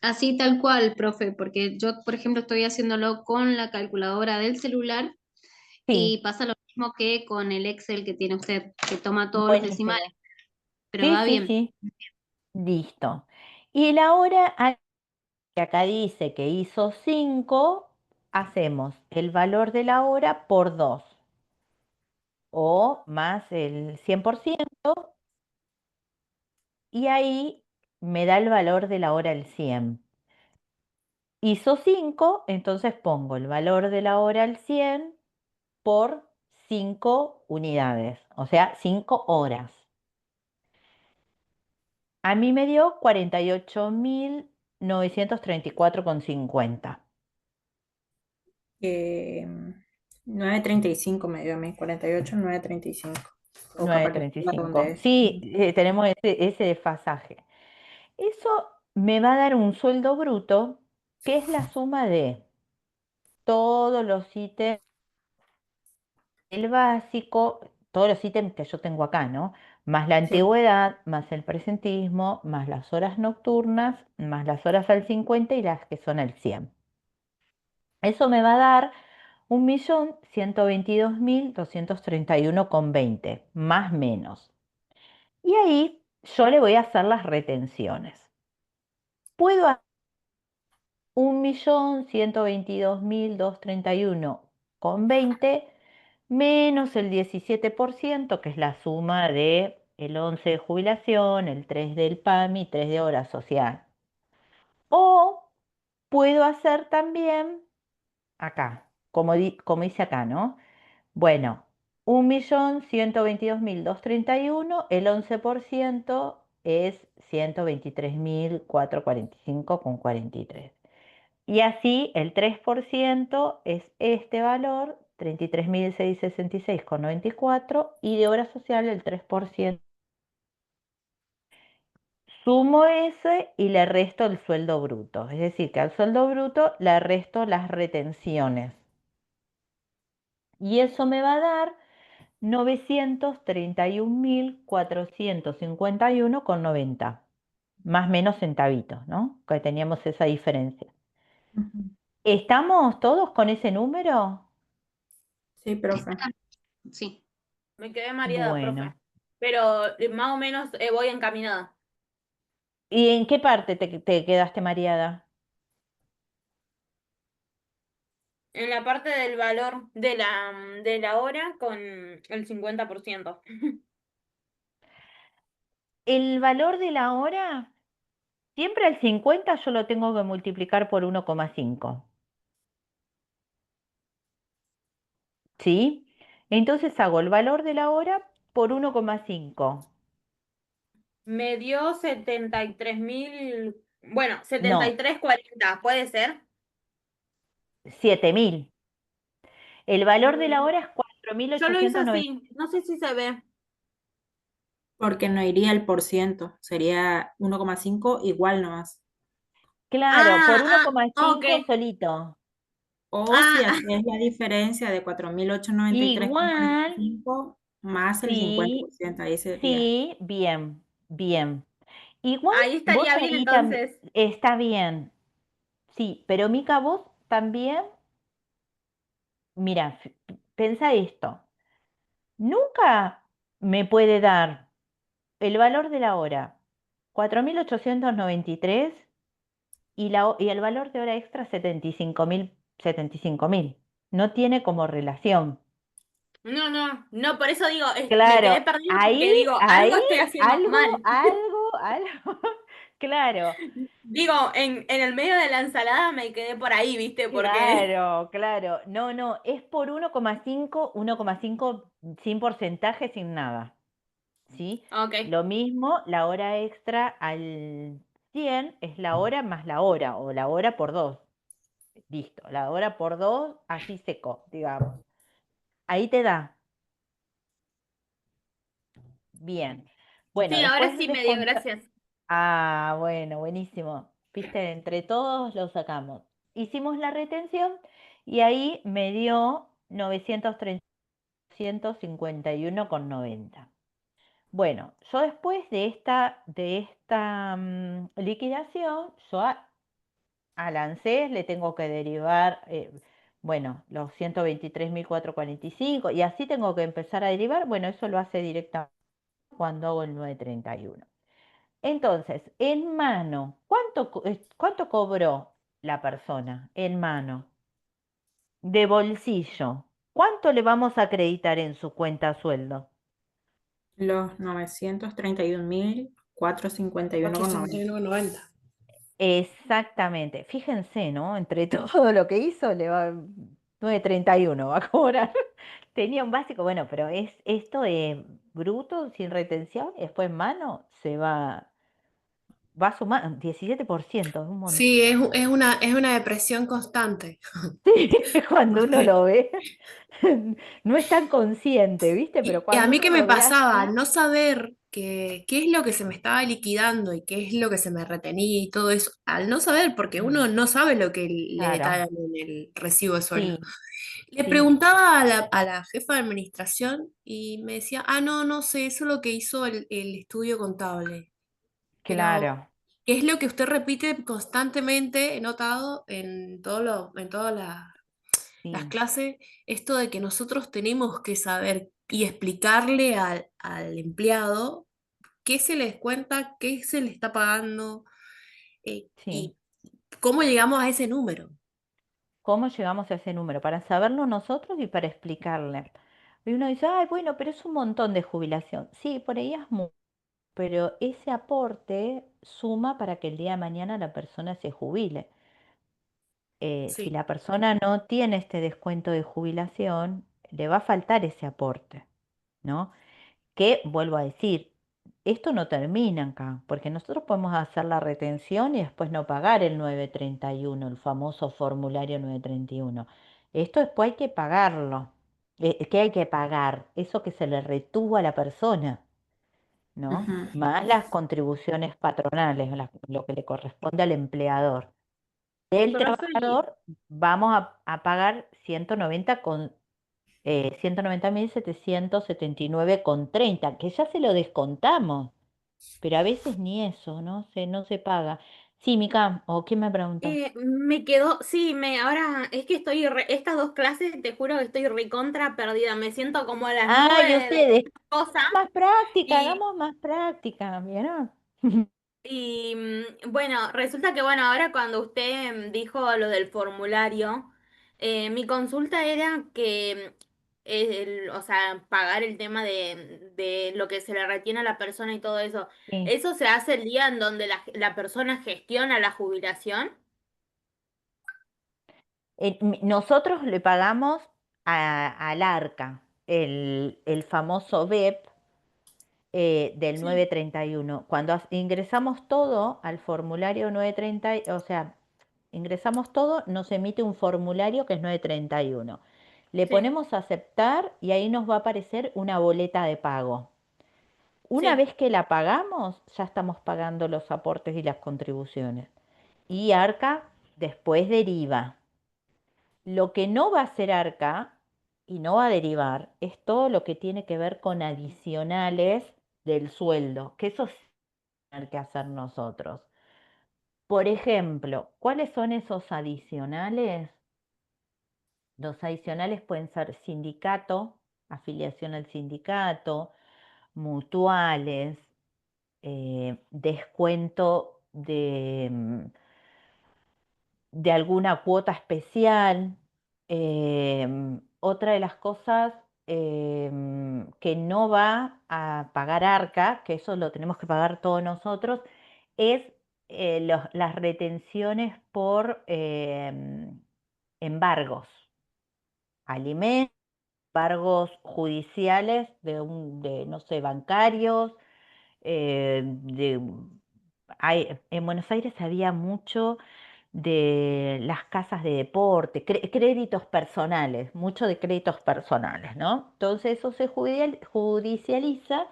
Así tal cual, profe, porque yo, por ejemplo, estoy haciéndolo con la calculadora del celular Sí, y pasa lo mismo que con el Excel que tiene usted, que toma todos los decimales, buenísimo. pero Sí, va sí, bien. sí, listo. Y la hora que acá dice que hizo 5, hacemos el valor de la hora por 2 o más el 100% y ahí me da el valor de la hora al 100. Hizo 5, entonces pongo el valor de la hora al 100 por 5 unidades, o sea, 5 horas. A mí me dio 48.934,50. Eh, 9.35 me dio a mí, 48.935. O capaz que la 9,35. redondeé. Sí, tenemos ese desfasaje. Eso me va a dar un sueldo bruto que es la suma de todos los ítems, el básico, todos los ítems que yo tengo acá, ¿no? Más la Sí. antigüedad, más el presentismo, más las horas nocturnas, más las horas al 50 y las que son al 100. Eso me va a dar 1.122.231,20, más menos. Y ahí yo le voy a hacer las retenciones. Puedo hacer 1.122.231,20 menos el 17%, que es la suma de el 11 de jubilación, el 3 del PAMI y 3 de obra social. O puedo hacer también acá, como dice acá, ¿no? Bueno, 1.122.231, el 11% es 123.445,43. Y así el 3% es este valor, 33.666,94, y de obra social el 3%. Sumo ese y le resto el sueldo bruto. Es decir, que al sueldo bruto le resto las retenciones. Y eso me va a dar 931.451,90. Más o menos centavitos, ¿no? Que teníamos esa diferencia. Ujú. ¿Estamos todos con ese número? Sí, profe. Sí. Me quedé mareada, profe. Bueno. Pero más o menos voy encaminada. ¿Y en qué parte te quedaste mareada? En la parte del valor de la hora con el 50%. El valor de la hora, siempre el 50 yo lo tengo que multiplicar por 1,5. ¿Sí? Entonces hago el valor de la hora por 1,5. Me dio 73.000, bueno, No, 73.40, ¿puede ser? 7.000. El valor de la Mm, hora es Yo lo hice 4.890. así, no sé si se ve. Porque no iría el por ciento, sería 1,5 igual nomás. Claro, por Ah, ok. 1,5 solito. O si Ah, haces la diferencia de 4.893,45 Igual, más el sí, 50%, ahí sería. sí, bien, bien. Igual ahí vos estaría bien ahí también entonces. está bien, sí, pero Mica, vos también, mira, pensá esto. Nunca me puede dar el valor de la hora 4.893 y el valor de hora extra 75.000. No tiene como relación. No, no, no, por eso digo, me quedé Claro, perdida porque ahí, digo, algo ahí, estoy haciendo algo, mal. algo, claro, Digo, en el medio de la ensalada me quedé por ahí, ¿viste? Porque, claro, claro. No, no, es por 1,5 sin porcentaje, sin nada. ¿Sí? ok, Lo mismo, la hora extra al 100 es la hora más la hora, o la hora por 2. Listo, la hora por 2 así seco, digamos. Ahí te da. Bien. Bueno, sí, ahora después sí me dio, descontar. gracias. Ah, bueno, buenísimo. Viste, entre todos lo sacamos. Hicimos la retención y ahí me dio 951,90. Bueno, yo después de esta liquidación, yo al ANSES le tengo que derivar, bueno, los 123.445 y así tengo que empezar a derivar. Bueno, eso lo hace directamente cuando hago el 931. Entonces, en mano, ¿cuánto cobró la persona en mano? De bolsillo. ¿Cuánto le vamos a acreditar en su cuenta sueldo? Los 931.451,90. 471,90. Exactamente. Fíjense, ¿no? Entre todo lo que hizo, le va 931 va a cobrar. Tenía un básico, bueno, pero esto es bruto, sin retención, y después en mano va a sumar 17%, es un montón. Sí, es una depresión constante. Cuando uno Porque lo ve, no es tan consciente, ¿viste? Pero y a cuando mí uno qué me lo ve pasaba, al así, no saber qué es lo que se me estaba liquidando y qué es lo que se me retenía y todo eso, al no saber, porque uno mm, no sabe lo que le claro, detallan en el recibo de sueldo. sí, Le sí, preguntaba a la jefa de administración y me decía, ah, no, no sé, eso es lo que hizo el estudio contable. Pero, claro, ¿qué es lo que usted repite constantemente, he notado en todas las sí, clases, esto de que nosotros tenemos que saber y explicarle al empleado qué se les cuenta, qué se le está pagando sí. y cómo llegamos a ese número? ¿Cómo llegamos a ese número? Para saberlo nosotros y para explicarle. Y uno dice, ay, bueno, pero es un montón de jubilación. Sí, por ahí es mucho, pero ese aporte suma para que el día de mañana la persona se jubile. Si Sí. la persona no tiene este descuento de jubilación, le va a faltar ese aporte, ¿no? Que, vuelvo a decir, esto no termina acá, porque nosotros podemos hacer la retención y después no pagar el 931, el famoso formulario 931. Esto después hay que pagarlo. ¿Qué hay que pagar? Eso que se le retuvo a la persona, ¿no? Ujú. Más las contribuciones patronales, lo que le corresponde al empleador. Del Profe, trabajador vamos a pagar 190.779,30, que ya se lo descontamos, pero a veces ni eso, no se paga. Sí, Mica, ¿o quién me preguntó? me quedó, sí, ahora es que estas dos clases, te juro que estoy recontra perdida, me siento como a las Ay, 9 de ustedes, cosa y, hagamos más práctica, ¿vieron? bueno, resulta que bueno, ahora cuando usted dijo lo del formulario, mi consulta era que, o sea, pagar el tema de lo que se le retiene a la persona y todo eso, Sí. ¿eso se hace el día en donde la persona gestiona la jubilación? Nosotros le pagamos al ARCA, el famoso BEP, del Sí, 931. Cuando ingresamos todo al formulario 930, o sea, ingresamos todo, nos emite un formulario que es 931. Le sí, ponemos a aceptar y ahí nos va a aparecer una boleta de pago. Una sí. vez que la pagamos, ya estamos pagando los aportes y las contribuciones. Y ARCA después deriva. Lo que no va a hacer ARCA y no va a derivar es todo lo que tiene que ver con adicionales del sueldo, que eso sí tener que hacer nosotros. Por ejemplo, ¿cuáles son esos adicionales? Los adicionales pueden ser sindicato, afiliación al sindicato, mutuales, descuento de alguna cuota especial. Otra de las cosas que no va a pagar ARCA, que eso lo tenemos que pagar todos nosotros, es las retenciones por embargos, alimentos, embargos judiciales no sé, bancarios. En Buenos Aires había mucho de las casas de deporte, créditos personales, mucho de créditos personales, ¿no? Entonces eso se judicializa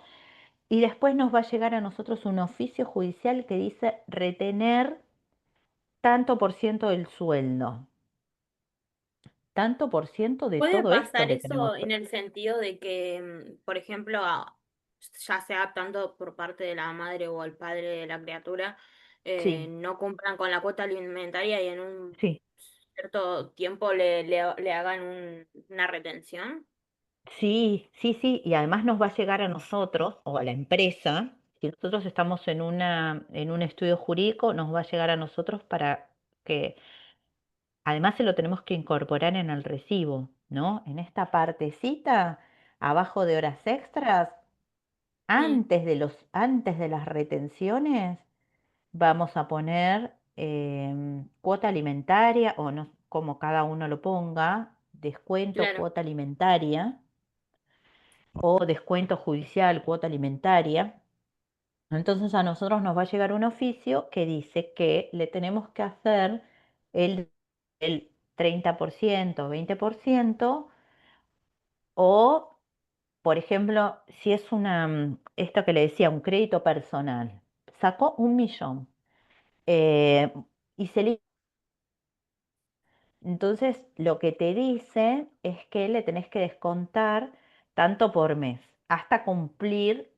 y después nos va a llegar a nosotros un oficio judicial que dice retener tanto por ciento del sueldo, tanto por ciento de ¿Puede todo esto pasar le tenemos eso que... en el sentido de que, por ejemplo, ya sea tanto por parte de la madre o el padre de la criatura, Sí, no cumplan con la cuota alimentaria y en un sí. cierto tiempo le hagan una retención? Sí, sí, sí, y además nos va a llegar a nosotros o a la empresa, si nosotros estamos en un estudio jurídico, nos va a llegar a nosotros para que, además se lo tenemos que incorporar en el recibo, ¿no? En esta partecita, abajo de horas extras, Mm, antes de las retenciones, vamos a poner cuota alimentaria, o no, como cada uno lo ponga, descuento, claro. cuota alimentaria o descuento judicial, cuota alimentaria. Entonces a nosotros nos va a llegar un oficio que dice que le tenemos que hacer el, el 30%, 20%, o, por ejemplo, si es esto que le decía, un crédito personal, sacó 1.000.000 y se le... Entonces, lo que te dice es que le tenés que descontar tanto por mes, hasta cumplir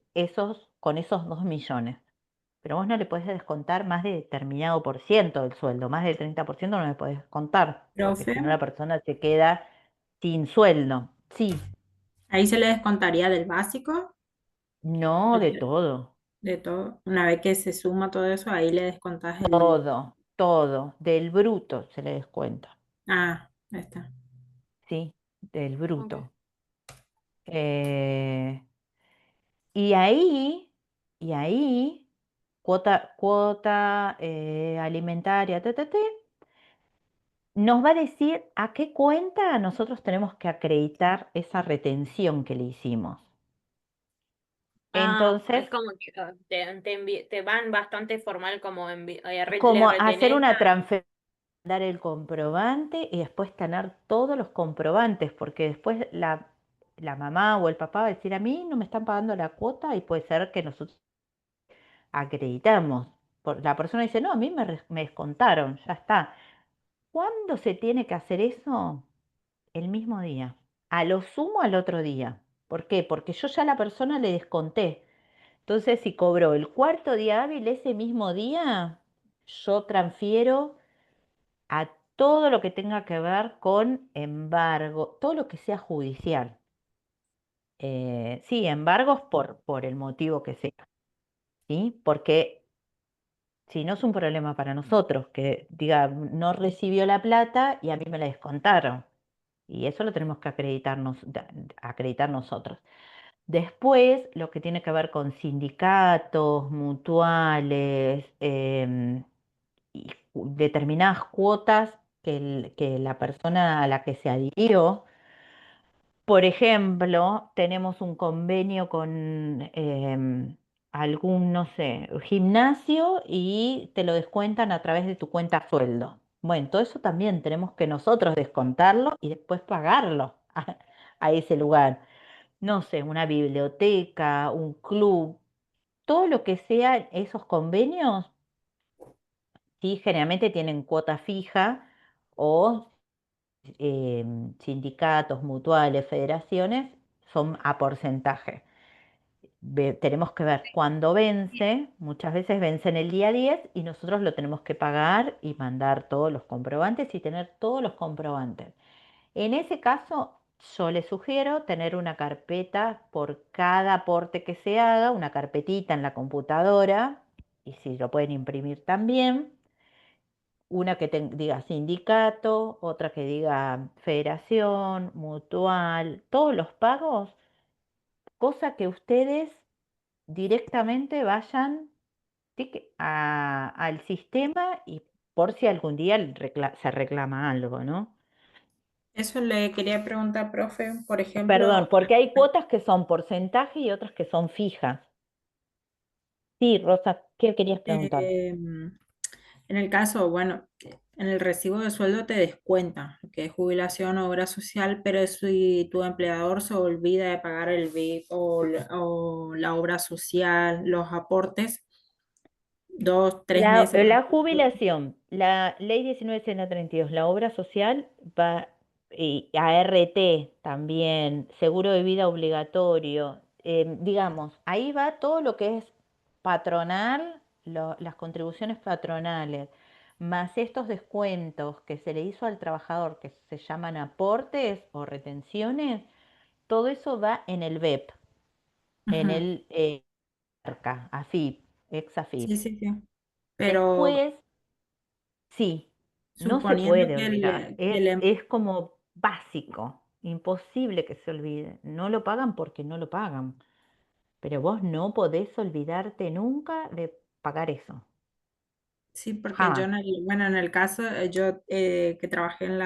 con esos 2.000.000. Pero vos no le podés descontar más de determinado por ciento del sueldo, más del 30% no le podés descontar, porque Profe, si no la persona se queda sin sueldo. Sí, ahí se le descontaría del básico, no de todo, de todo. Una vez que se suma todo eso, ahí le descontás el... todo, del bruto se le descuenta, Ah, ahí está. ¿sí? Del Ok. bruto. Eh, y ahí, y ahí, cuota alimentaria, nos va a decir a qué cuenta nosotros tenemos que acreditar esa retención que le hicimos. Ah, Entonces, es como que te van bastante formal como le como hacer retenés una transferencia, dar el comprobante y después tener todos los comprobantes, porque después la mamá o el papá va a decir, a mí no me están pagando la cuota y puede ser que nosotros acreditamos. La persona dice, no, a mí me descontaron, ya está. ¿Cuándo se tiene que hacer eso? El mismo día. A lo sumo al otro día. ¿Por qué? Porque yo ya a la persona le desconté. Entonces, si cobró el cuarto día hábil ese mismo día, yo transfiero a todo lo que tenga que ver con embargo, todo lo que sea judicial. Sí, embargos por el motivo que sea, ¿sí? Porque si no es un problema para nosotros, que diga, no recibió la plata y a mí me la descontaron. Y eso lo tenemos que acreditar nosotros. Después, lo que tiene que ver con sindicatos, mutuales, y determinadas cuotas que la persona a la que se adhirió. Por ejemplo, tenemos un convenio con algún, no sé, gimnasio y te lo descuentan a través de tu cuenta sueldo. Bueno, todo eso también tenemos que nosotros descontarlo y después pagarlo a ese lugar. No sé, una biblioteca, un club, todo lo que sean esos convenios, sí, generalmente tienen cuota fija o sindicatos, mutuales, federaciones, son a porcentaje. Tenemos que ver cuándo vence, muchas veces vence en el día 10 y nosotros lo tenemos que pagar y mandar todos los comprobantes y tener todos los comprobantes. En ese caso, yo les sugiero tener una carpeta por cada aporte que se haga, una carpetita en la computadora, y si lo pueden imprimir también, una que diga sindicato, otra que diga federación, mutual, todos los pagos, cosa que ustedes directamente vayan al sistema y por si algún día se reclama algo, ¿no? Eso le quería preguntar, profe, por Perdón, ejemplo, porque hay cuotas que son porcentaje y otras que son fijas. Sí, Rosa, ¿qué querías preguntar? en el caso, bueno, en el recibo de sueldo te descuenta, lo que es jubilación o obra social, pero si tu empleador se olvida de pagar el BIP o la obra social, los aportes, 2, 3 meses. La jubilación, la ley 19.132, la obra social va, y ART también, seguro de vida obligatorio, digamos, ahí va todo lo que es patronal, las contribuciones patronales, más estos descuentos que se le hizo al trabajador, que se llaman aportes o retenciones, todo eso va en el BEP, en Ujú. el AFIP, ex Sí, AFIP. sí, sí. Pero Después, sí, no se suponiendo puede que olvidar. que el Es como básico, imposible que se olvide. No lo pagan porque no lo pagan. Pero vos no podés olvidarte nunca de pagar eso. sí, porque yo Jamás. bueno, en el caso, yo que trabajé en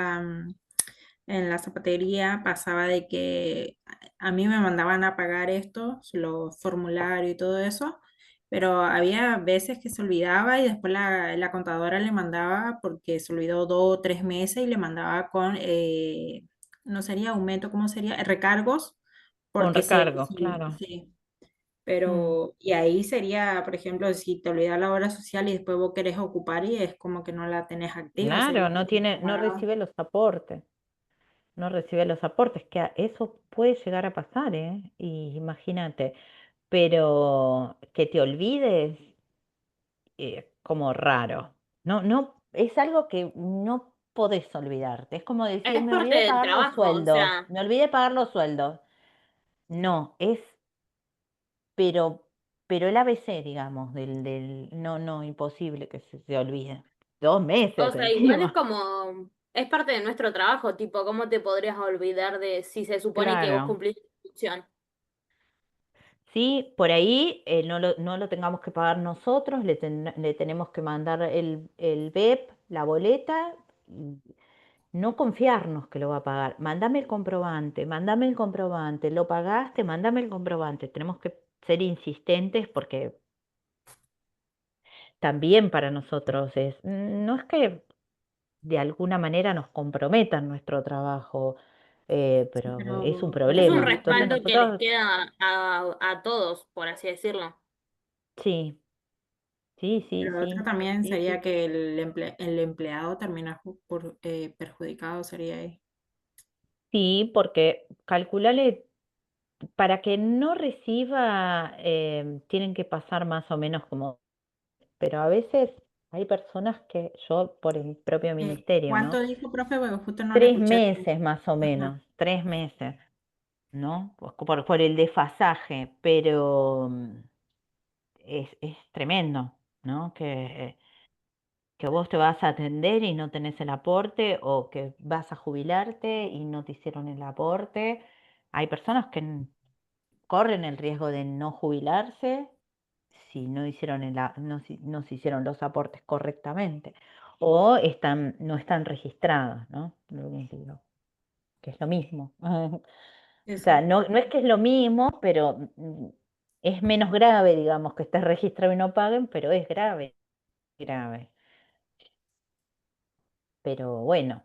la zapatería, pasaba de que a mí me mandaban a pagar esto, los formularios y todo eso, pero había veces que se olvidaba y después la contadora le mandaba porque se olvidó 2 o 3 meses y le mandaba con, no sería aumento, ¿cómo sería? Recargos, Con porque recargos, sí, claro. sí. Mm. Pero, y ahí sería, por ejemplo, si te olvidas la obra social y después vos querés ocupar y es como que no la tenés activa, sería Claro, no pagado. recibe los aportes. No recibe los aportes, que eso puede llegar a pasar, ¿eh? Y imagínate. Pero que te olvides, como raro. Es algo que no podés olvidarte. Es como decir, es me parte olvidé de del pagar los trabajo, o sueldos, sea, me olvidé de pagar los sueldos. No, pero, pero el ABC, digamos, no, imposible que se olvide. 2 meses o sea, igual es encima. como, es parte de nuestro trabajo, tipo, ¿cómo te podrías olvidar de si se supone que vos Claro. cumplís tu deducción. Sí, por ahí no lo tengamos que pagar nosotros, le tenemos que mandar el BEP, la boleta, y no confiarnos que lo va a pagar. Mándame el comprobante, lo pagaste, mándame el comprobante. Tenemos que ser insistentes porque también para nosotros no es que de alguna manera nos comprometan nuestro trabajo, Sí, pero es un Es un problema. Entonces respaldo que les nosotros, queda a todos, por así decirlo. sí, sí, sí, lo otro sí, también sí, sería sí. que el empleado termina perjudicado, sería ahí. Sí, porque calculale, para que no reciba, tienen que pasar más o menos como, pero a veces hay personas que yo, por el propio ministerio, ¿Cuánto ¿no? dijo, profe? Porque justo no le Tres escuché. meses más o Ajá. menos, 3 meses, ¿no? Pues por el desfasaje, pero es tremendo, ¿no? Que vos te vas a atender y no tenés el aporte o que vas a jubilarte y no te hicieron el aporte. Hay personas que corren el riesgo de no jubilarse si no hicieron no se hicieron los aportes correctamente o no están registrados, ¿no? Que es lo mismo. O sea, Eso. no es que es lo mismo, pero es menos grave, digamos, que estés registrado y no paguen, pero es grave, grave. Pero bueno.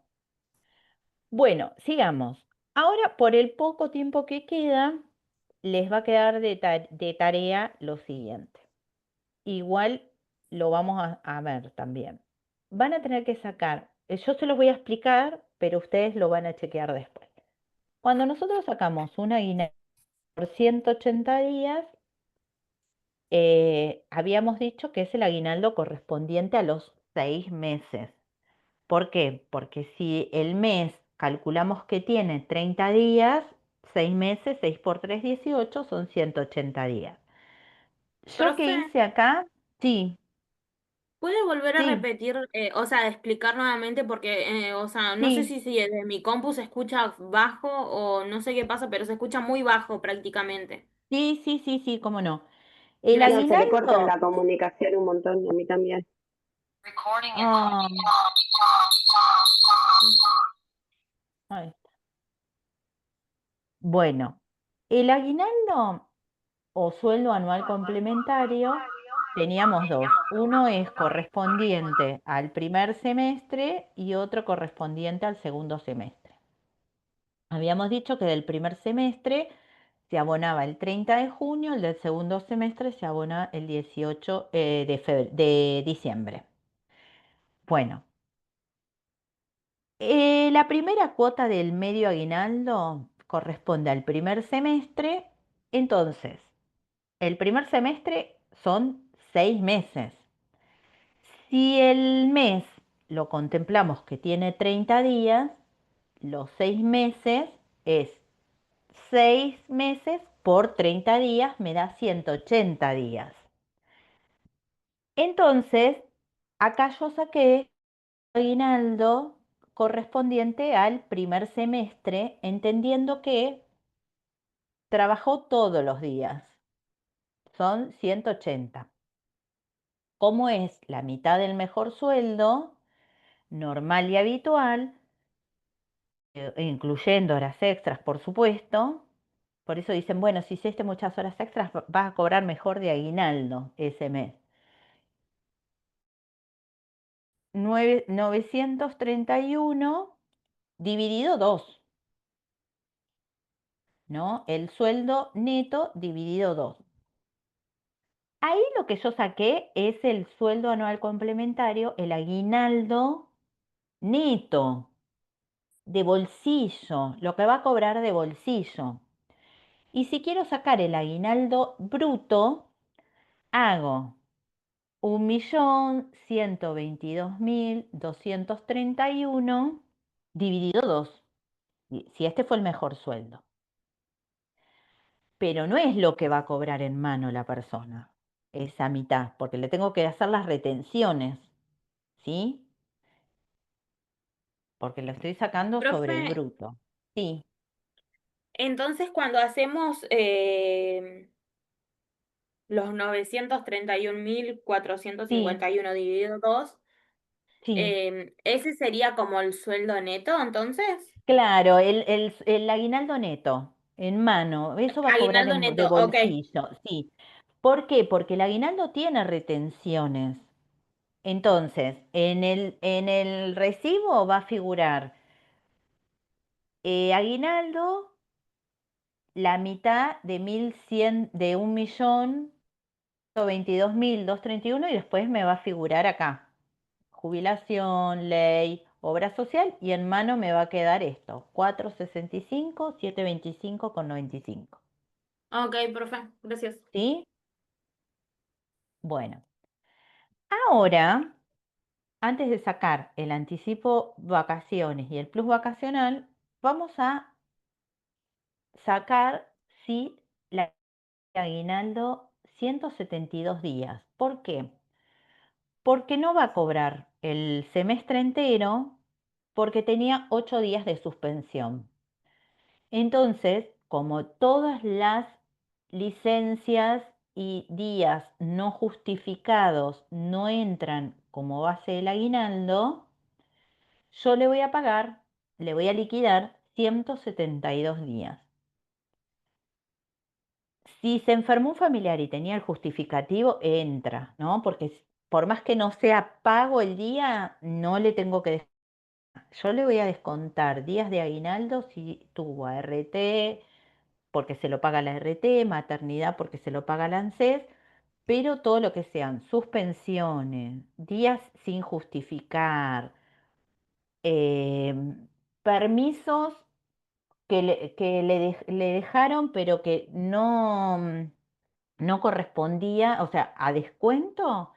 Bueno, sigamos. Ahora, por el poco tiempo que queda, les va a quedar de tarea lo siguiente. Igual lo vamos a ver también. Van a tener que sacar, yo se los voy a explicar, pero ustedes lo van a chequear después. Cuando nosotros sacamos una guinea por 180 días, habíamos dicho que es el aguinaldo correspondiente a los 6 meses. ¿Por qué? Porque si el mes calculamos que tiene 30 días, 6 meses, 6 por 3, 18, son 180 días. ¿Yo qué Profe, hice acá? Sí, ¿puede volver a sí, repetir, o sea, explicar nuevamente? Porque, o sea, no sé sí, si desde mi compu se escucha bajo o no sé qué pasa, pero se escucha muy bajo prácticamente. sí, sí, sí, sí, cómo no. El Gracias. No, se le corta aguinaldo, la comunicación un montón, a mí también. ah, ahí está. Bueno, el aguinaldo o sueldo anual complementario, teníamos dos. Uno es correspondiente al primer semestre y otro correspondiente al segundo semestre. Habíamos dicho que del primer semestre se abonaba el 30 de junio, el del segundo semestre se abona el 18 de diciembre. Bueno, la primera cuota del medio aguinaldo corresponde al primer semestre, entonces, el primer semestre son 6 meses. Si el mes lo contemplamos que tiene 30 días, los 6 meses es 6 meses por 30 días, me da 180 días. Entonces, acá yo saqué aguinaldo correspondiente al primer semestre, entendiendo que trabajó todos los días. Son 180. Como es la mitad del mejor sueldo, normal y habitual, incluyendo horas extras, por supuesto. Por eso dicen, bueno, si hiciste muchas horas extras, vas a cobrar mejor de aguinaldo ese mes. 931 dividido 2, ¿no? El sueldo neto dividido 2. Ahí lo que yo saqué es el sueldo anual complementario, el aguinaldo neto, de bolsillo, lo que va a cobrar de bolsillo. Y si quiero sacar el aguinaldo bruto, hago 1.122.231 dividido 2, si este fue el mejor sueldo. Pero no es lo que va a cobrar en mano la persona, esa mitad, porque le tengo que hacer las retenciones, ¿sí? Porque lo estoy sacando sobre el Profe, bruto. Sí, Entonces, cuando hacemos los Sí, 931.451 dividido 2, sí. ese sería como el sueldo neto, entonces. Claro, el aguinaldo neto, en mano, eso va a cobrar Aguinaldo de neto, ok. bolsillo, sí. ¿Por qué? Porque el aguinaldo tiene retenciones. Entonces, en el recibo va a figurar aguinaldo, la mitad de 1.100, de 1.122.231 y después me va a figurar acá, jubilación, ley, obra social y en mano me va a quedar esto, 465.725,95. Ok, profe, gracias. ¿Sí? Bueno, ahora, antes de sacar el anticipo vacaciones y el plus vacacional, vamos a sacar, sí, la aguinaldo 172 días. ¿Por qué? Porque no va a cobrar el semestre entero porque tenía 8 días de suspensión. Entonces, como todas las licencias y días no justificados no entran como base del aguinaldo, yo le voy a pagar, le voy a liquidar 172 días. Si se enfermó un familiar y tenía el justificativo, entra, ¿no? Porque por más que no sea pago el día, no le tengo que yo le voy a descontar días de aguinaldo si tuvo ART, porque se lo paga la ART, maternidad porque se lo paga la ANSES, pero todo lo que sean suspensiones, días sin justificar, permisos que le dejaron pero que no correspondía, o sea, a descuento.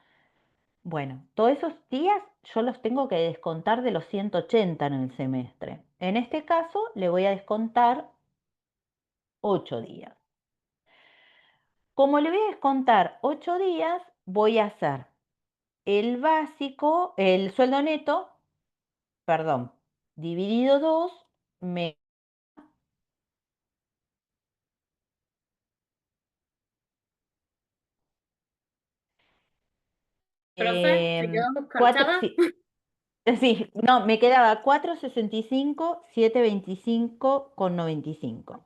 Bueno, todos esos días yo los tengo que descontar de los 180 en el semestre. En este caso le voy a descontar 8 días. Como le voy a descontar 8 días, voy a hacer el básico, el sueldo neto, perdón, dividido 2, me, Profe, ¿se quedó cuatro, escarchada? sí, sí, no, me quedaba 465,725,95.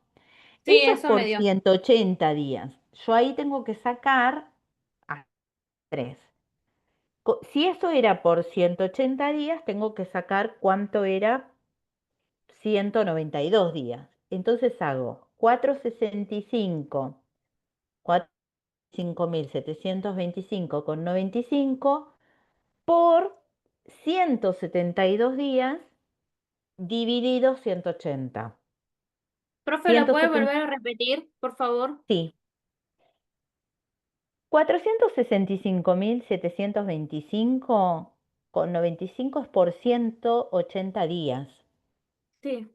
Sí, Eso es eso me por dio. 180 días. Yo ahí tengo que sacar a 3. Si eso era por 180 días, tengo que sacar cuánto era 192 días. Entonces hago 465, 5.725,95 por 172 días dividido 180. Profe, ¿lo puede 170, volver a repetir, por favor? sí, 465.725,95 es por 180 días. Sí,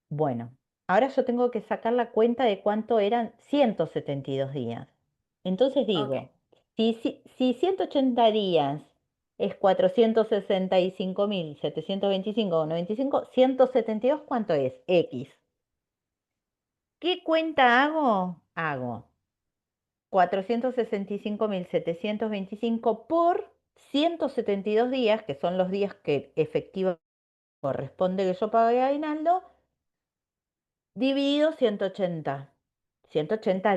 Bueno, ahora yo tengo que sacar la cuenta de cuánto eran 172 días. Entonces ok. digo, si 180 días es 465.725,95, 172, ¿cuánto es? X. ¿Qué cuenta hago? Hago 465.725 por 172 días, que son los días que efectivamente corresponde que yo pague aguinaldo, dividido 180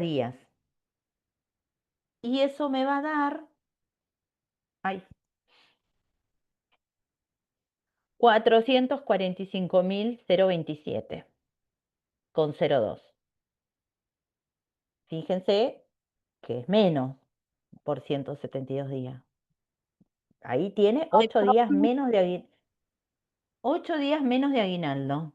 días. Y eso me va a dar, ay, 445.027,02. Fíjense que es menos por 172 días. Ahí tiene Ay, 8 días profe. menos de 8 días menos de aguinaldo.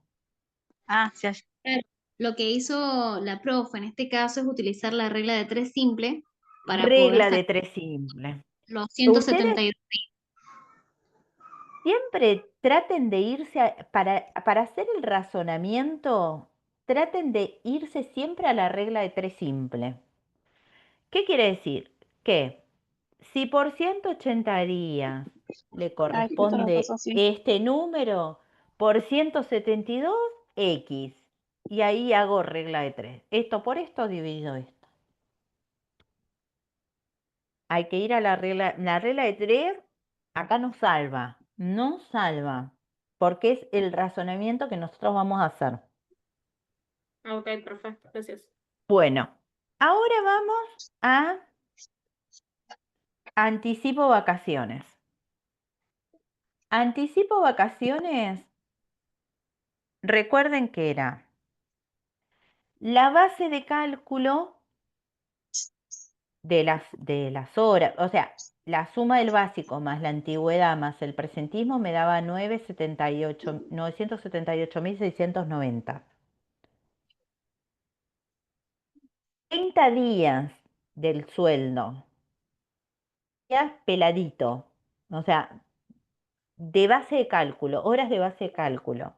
Ah, sí, Claro, lo que hizo la profe en este caso es utilizar la regla de tres simple para poder Regla de sacar 3 simple. los Ustedes 172. siempre traten de irse, para hacer el razonamiento, traten de irse siempre a la regla de 3 simple. ¿Qué quiere decir? Que si por 180 días le Ay, justo nos pasó corresponde así. este número, por 172, X. y ahí hago regla de 3. Esto por esto divido esto. Hay que ir a la regla de 3, acá nos salva, porque es el razonamiento que nosotros vamos a hacer. Ok, perfecto, gracias. Bueno, ahora vamos a anticipo vacaciones. Anticipo vacaciones, recuerden que era la base de cálculo de las horas, o sea, la suma del básico más la antigüedad más el presentismo me daba 978.690. 30 días del sueldo, ya peladito, o sea, de base de cálculo, horas de base de cálculo,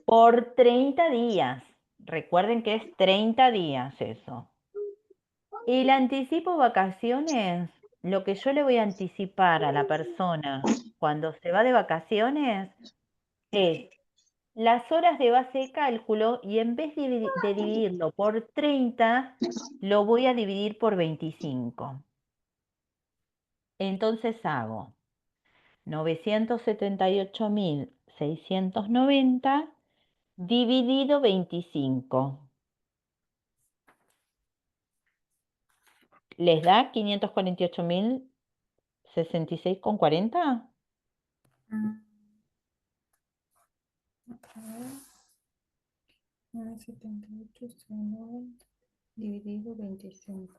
por 30 días. Recuerden que es 30 días eso. El anticipo vacaciones, lo que yo le voy a anticipar a la persona cuando se va de vacaciones es las horas de base de cálculo y en vez de dividirlo por 30, lo voy a dividir por 25. Entonces hago 978.690 dividido 25. ¿Les da 548.066,40? Mm, a ver, 978,90 dividido 25.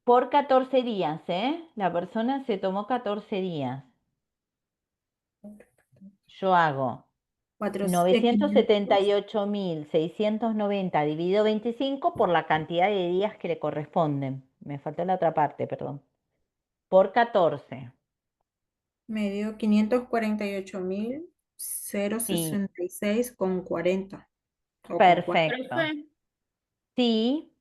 Por 14 días, ¿eh? La persona se tomó 14 días. Yo hago 500. 978.690 dividido 25 por la cantidad de días que le corresponden. Me faltó la otra parte, perdón. Por 14. Me dio 548.066,40 o con 4. Perfecto. Profe, Sí,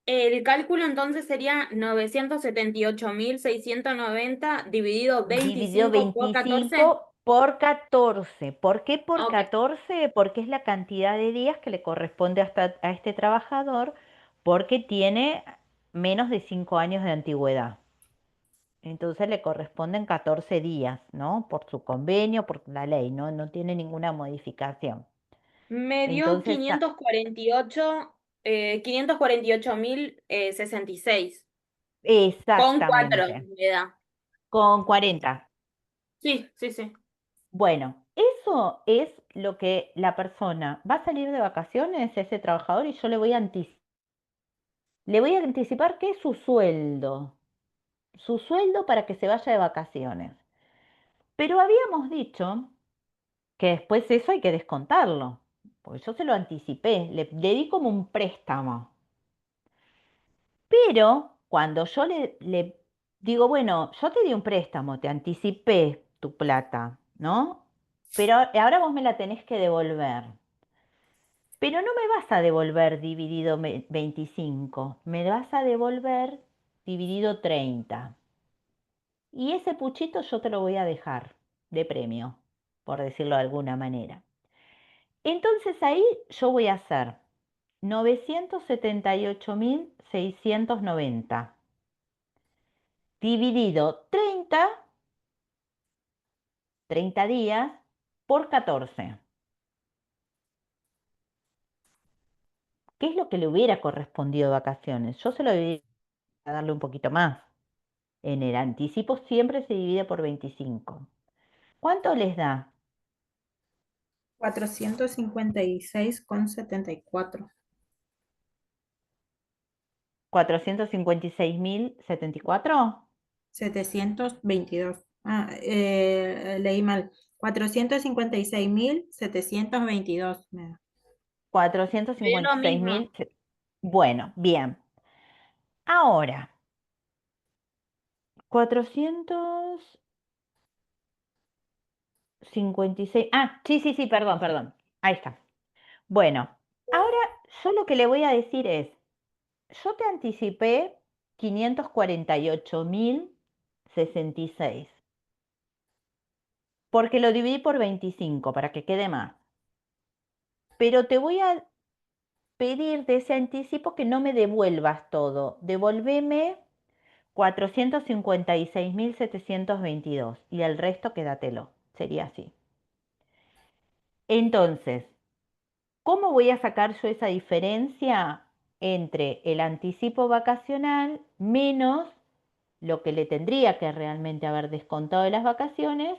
el cálculo entonces sería 978.690 dividido dividido 25 por 14. 25 por 14. ¿Por qué por Ok. 14? Porque es la cantidad de días que le corresponde a este trabajador porque tiene menos de 5 años de antigüedad. Entonces le corresponden 14 días, ¿no? Por su convenio, por la ley, ¿no? No tiene ninguna modificación. Me dio Entonces, 548.066. Con 4 exactamente, me da. con 40. Sí, sí, sí. Bueno, eso es lo que la persona va a salir de vacaciones, ese trabajador, y yo le voy a anticipar que es su sueldo para que se vaya de vacaciones. Pero habíamos dicho que después eso hay que descontarlo, porque yo se lo anticipé, le di como un préstamo. Pero cuando yo le digo, bueno, yo te di un préstamo, te anticipé tu plata, ¿no? Pero ahora vos me la tenés que devolver. Pero no me vas a devolver dividido 25, me vas a devolver dividido 30. Y ese puchito yo te lo voy a dejar de premio, por decirlo de alguna manera. Entonces ahí yo voy a hacer 978.690 dividido 30 días por 14. ¿Qué es lo que le hubiera correspondido de vacaciones? Yo se lo debería darle un poquito más. En el anticipo siempre se divide por 25. ¿Cuánto les da? 456,74. 456.074. 722. Leí mal. 456.722. Me dio lo 456.000. mismo. Bueno, bien. Ahora, 456. Ah, sí, sí, sí, perdón, perdón. Ahí está. Bueno, ahora yo lo que le voy a decir es, yo te anticipé 548.066, porque lo dividí por 25 para que quede más. pero te voy a pedir de ese anticipo que no me devuelvas todo. Devolveme 456.722 y el resto quédatelo. Sería así. Entonces, ¿cómo voy a sacar yo esa diferencia entre el anticipo vacacional menos lo que le tendría que realmente haber descontado de las vacaciones?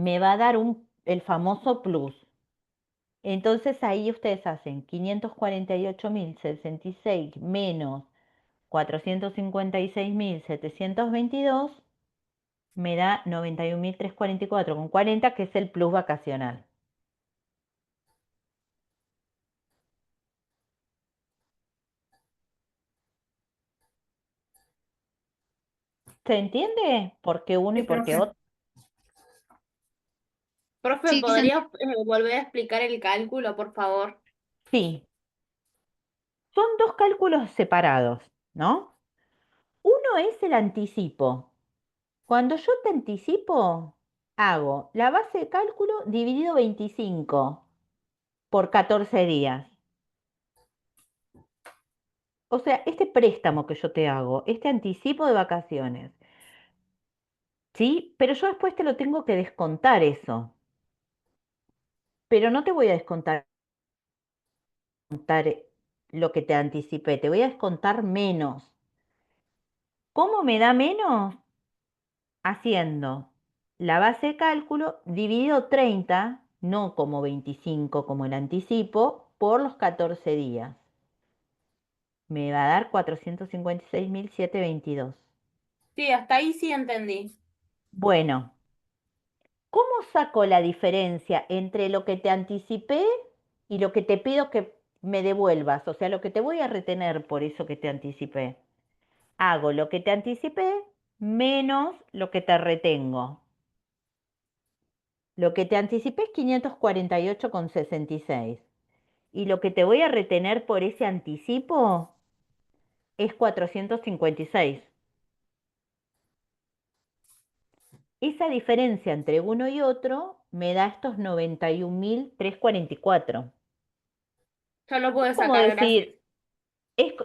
Me va a dar el famoso plus. Entonces ahí ustedes hacen 548.066 menos 456.722, me da 91.344,40, que es el plus vacacional. ¿Se entiende por qué uno Sí, y por qué profe. otro? Profe, Sí, ¿podría volver a explicar el cálculo, por favor? Sí, son dos cálculos separados, ¿no? Uno es el anticipo. Cuando yo te anticipo, hago la base de cálculo dividido 25 por 14 días. O sea, este préstamo que yo te hago, este anticipo de vacaciones, ¿sí? Pero yo después te lo tengo que descontar eso. Pero no te voy a descontar lo que te anticipé, te voy a descontar menos. ¿Cómo me da menos? Haciendo la base de cálculo dividido 30, no como 25 como el anticipo, por los 14 días. Me va a dar 456.722. Sí, hasta ahí sí entendí. Bueno, ¿cómo saco la diferencia entre lo que te anticipé y lo que te pido que me devuelvas? O sea, lo que te voy a retener por eso que te anticipé. Hago lo que te anticipé menos lo que te retengo. Lo que te anticipé es 548,66. Y lo que te voy a retener por ese anticipo es 456. Esa diferencia entre uno y otro me da estos 91.344. Yo lo Es puedo como sacar, gracias. decir,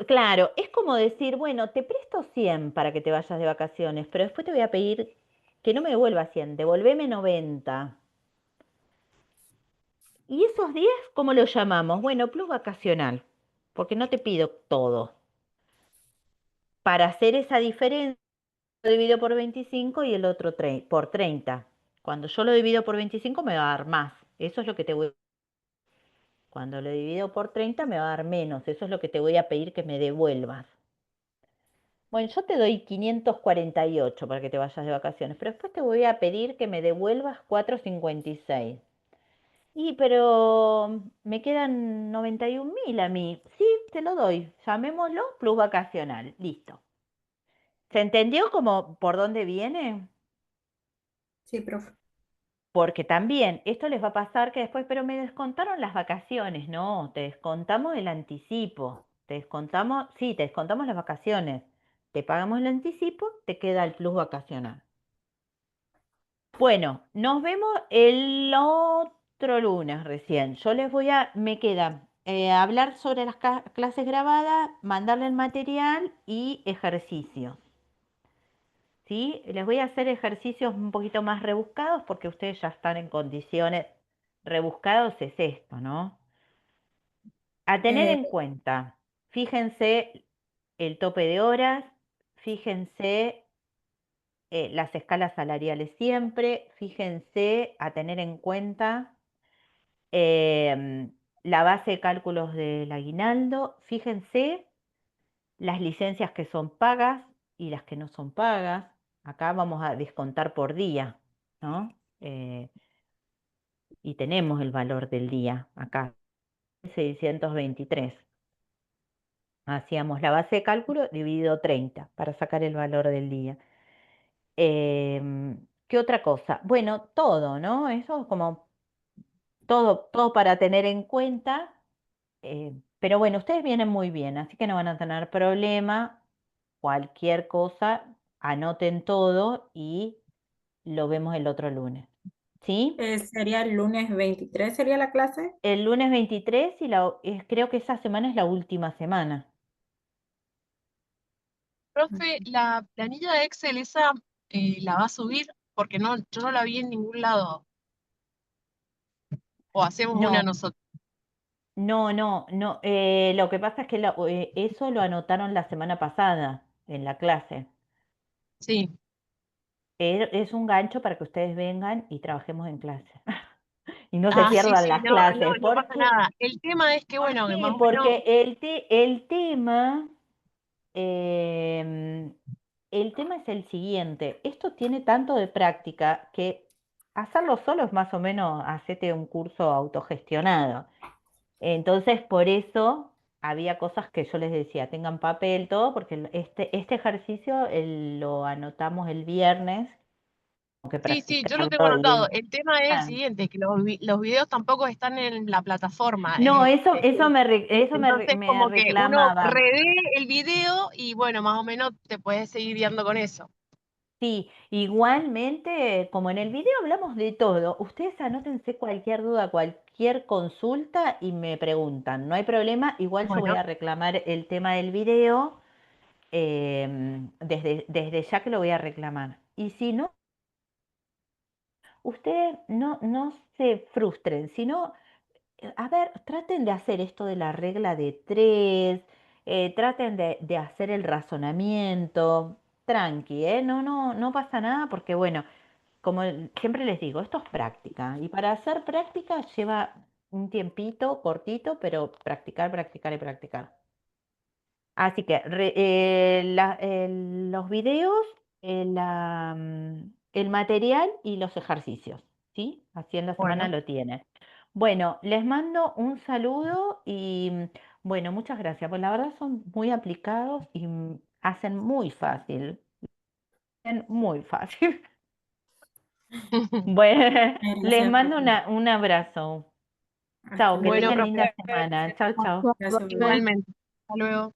claro, es como decir, bueno, te presto 100 para que te vayas de vacaciones, pero después te voy a pedir que no me devuelvas 100, devolveme 90. ¿Y esos 10 cómo los llamamos? Bueno, plus vacacional, porque no te pido todo. Para hacer esa diferencia, lo divido por 25 y el otro por 30. Cuando yo lo divido por 25 me va a dar más. Eso es lo que te voy. Cuando lo divido por 30 me va a dar menos. Eso es lo que te voy a pedir que me devuelvas. Bueno, yo te doy 548 para que te vayas de vacaciones, pero después te voy a pedir que me devuelvas 456. Pero me quedan 91.000 a mí. Sí, te lo doy. Llamémoslo plus vacacional. Listo. ¿Se entendió como por dónde viene? Sí, profe. Porque también esto les va a pasar que después, pero me descontaron las vacaciones. No, te descontamos el anticipo. Te descontamos, sí, te descontamos las vacaciones. Te pagamos el anticipo, te queda el plus vacacional. Bueno, nos vemos el otro lunes recién. Yo les voy a, me queda hablar sobre las clases grabadas, mandarle el material y ejercicios. ¿Sí? Les voy a hacer ejercicios un poquito más rebuscados porque ustedes ya están en condiciones. Rebuscados es esto, ¿no? A tener Eh, en cuenta, fíjense el tope de horas, fíjense las escalas salariales siempre, fíjense a tener en cuenta em, la base de cálculos del aguinaldo, fíjense las licencias que son pagas y las que no son pagas. Acá vamos a descontar por día, ¿no? Eh, y tenemos el valor del día acá, 623. Hacíamos la base de cálculo dividido 30 para sacar el valor del día. ¿Qué otra cosa? Bueno, todo, ¿no? Eso es como todo para tener en cuenta. Pero bueno, ustedes vienen muy bien, así que no van a tener problema. Cualquier cosa, anoten todo y lo vemos el otro lunes. ¿sí? Sería el lunes 23, ¿sería la clase? El lunes 23 y creo que esa semana es la última semana. Profe, la planilla de Excel esa la va a subir porque no, yo no la vi en ningún lado. O hacemos una No, nosotros. no. Lo que pasa es que eso lo anotaron la semana pasada en la clase. Sí. Es un gancho para que ustedes vengan y trabajemos en clase. Y no se Ah, sí, pierdan sí, las no, no, clases. no ¿Por pasa qué? nada. El tema es que, ¿Por bueno, que más qué? o menos, Porque em, el tema es el siguiente. Esto tiene tanto de práctica que hacerlo solo es más o menos hacerte un curso autogestionado. Entonces, por eso había cosas que yo les decía, tengan papel, todo, porque este ejercicio lo anotamos el viernes, tengo que sí, yo lo tengo practicarlo anotado. El tema es el ah, siguiente, que los videos tampoco están en la plataforma. no, eso me Como que uno reclamaba. revé el video y bueno, más o menos te puedes seguir guiando con eso. Sí, igualmente, como en el video hablamos de todo, ustedes anótense cualquier duda, cualquier consulta y me preguntan, no hay problema, igual yo voy Bueno, a reclamar el tema del video, desde ya que lo voy a reclamar. Y si no, ustedes no se frustren, sino, a ver, traten de hacer esto de la regla de tres, traten de hacer el razonamiento, tranqui, no pasa nada porque bueno. Como siempre les digo, esto es práctica y para hacer práctica lleva un tiempito cortito, pero practicar, practicar y practicar. Así que los videos, el material y los ejercicios, ¿sí? Así en la semana bueno. lo tienen. Bueno, les mando un saludo y bueno, muchas gracias, pues la verdad son muy aplicados y hacen muy fácil. Bueno, les Gracias, mando profe. un abrazo. Hasta Chao, que luego. Bueno, tengan profe, linda semana. Chao, chao. Gracias, profe. igualmente. Hasta luego.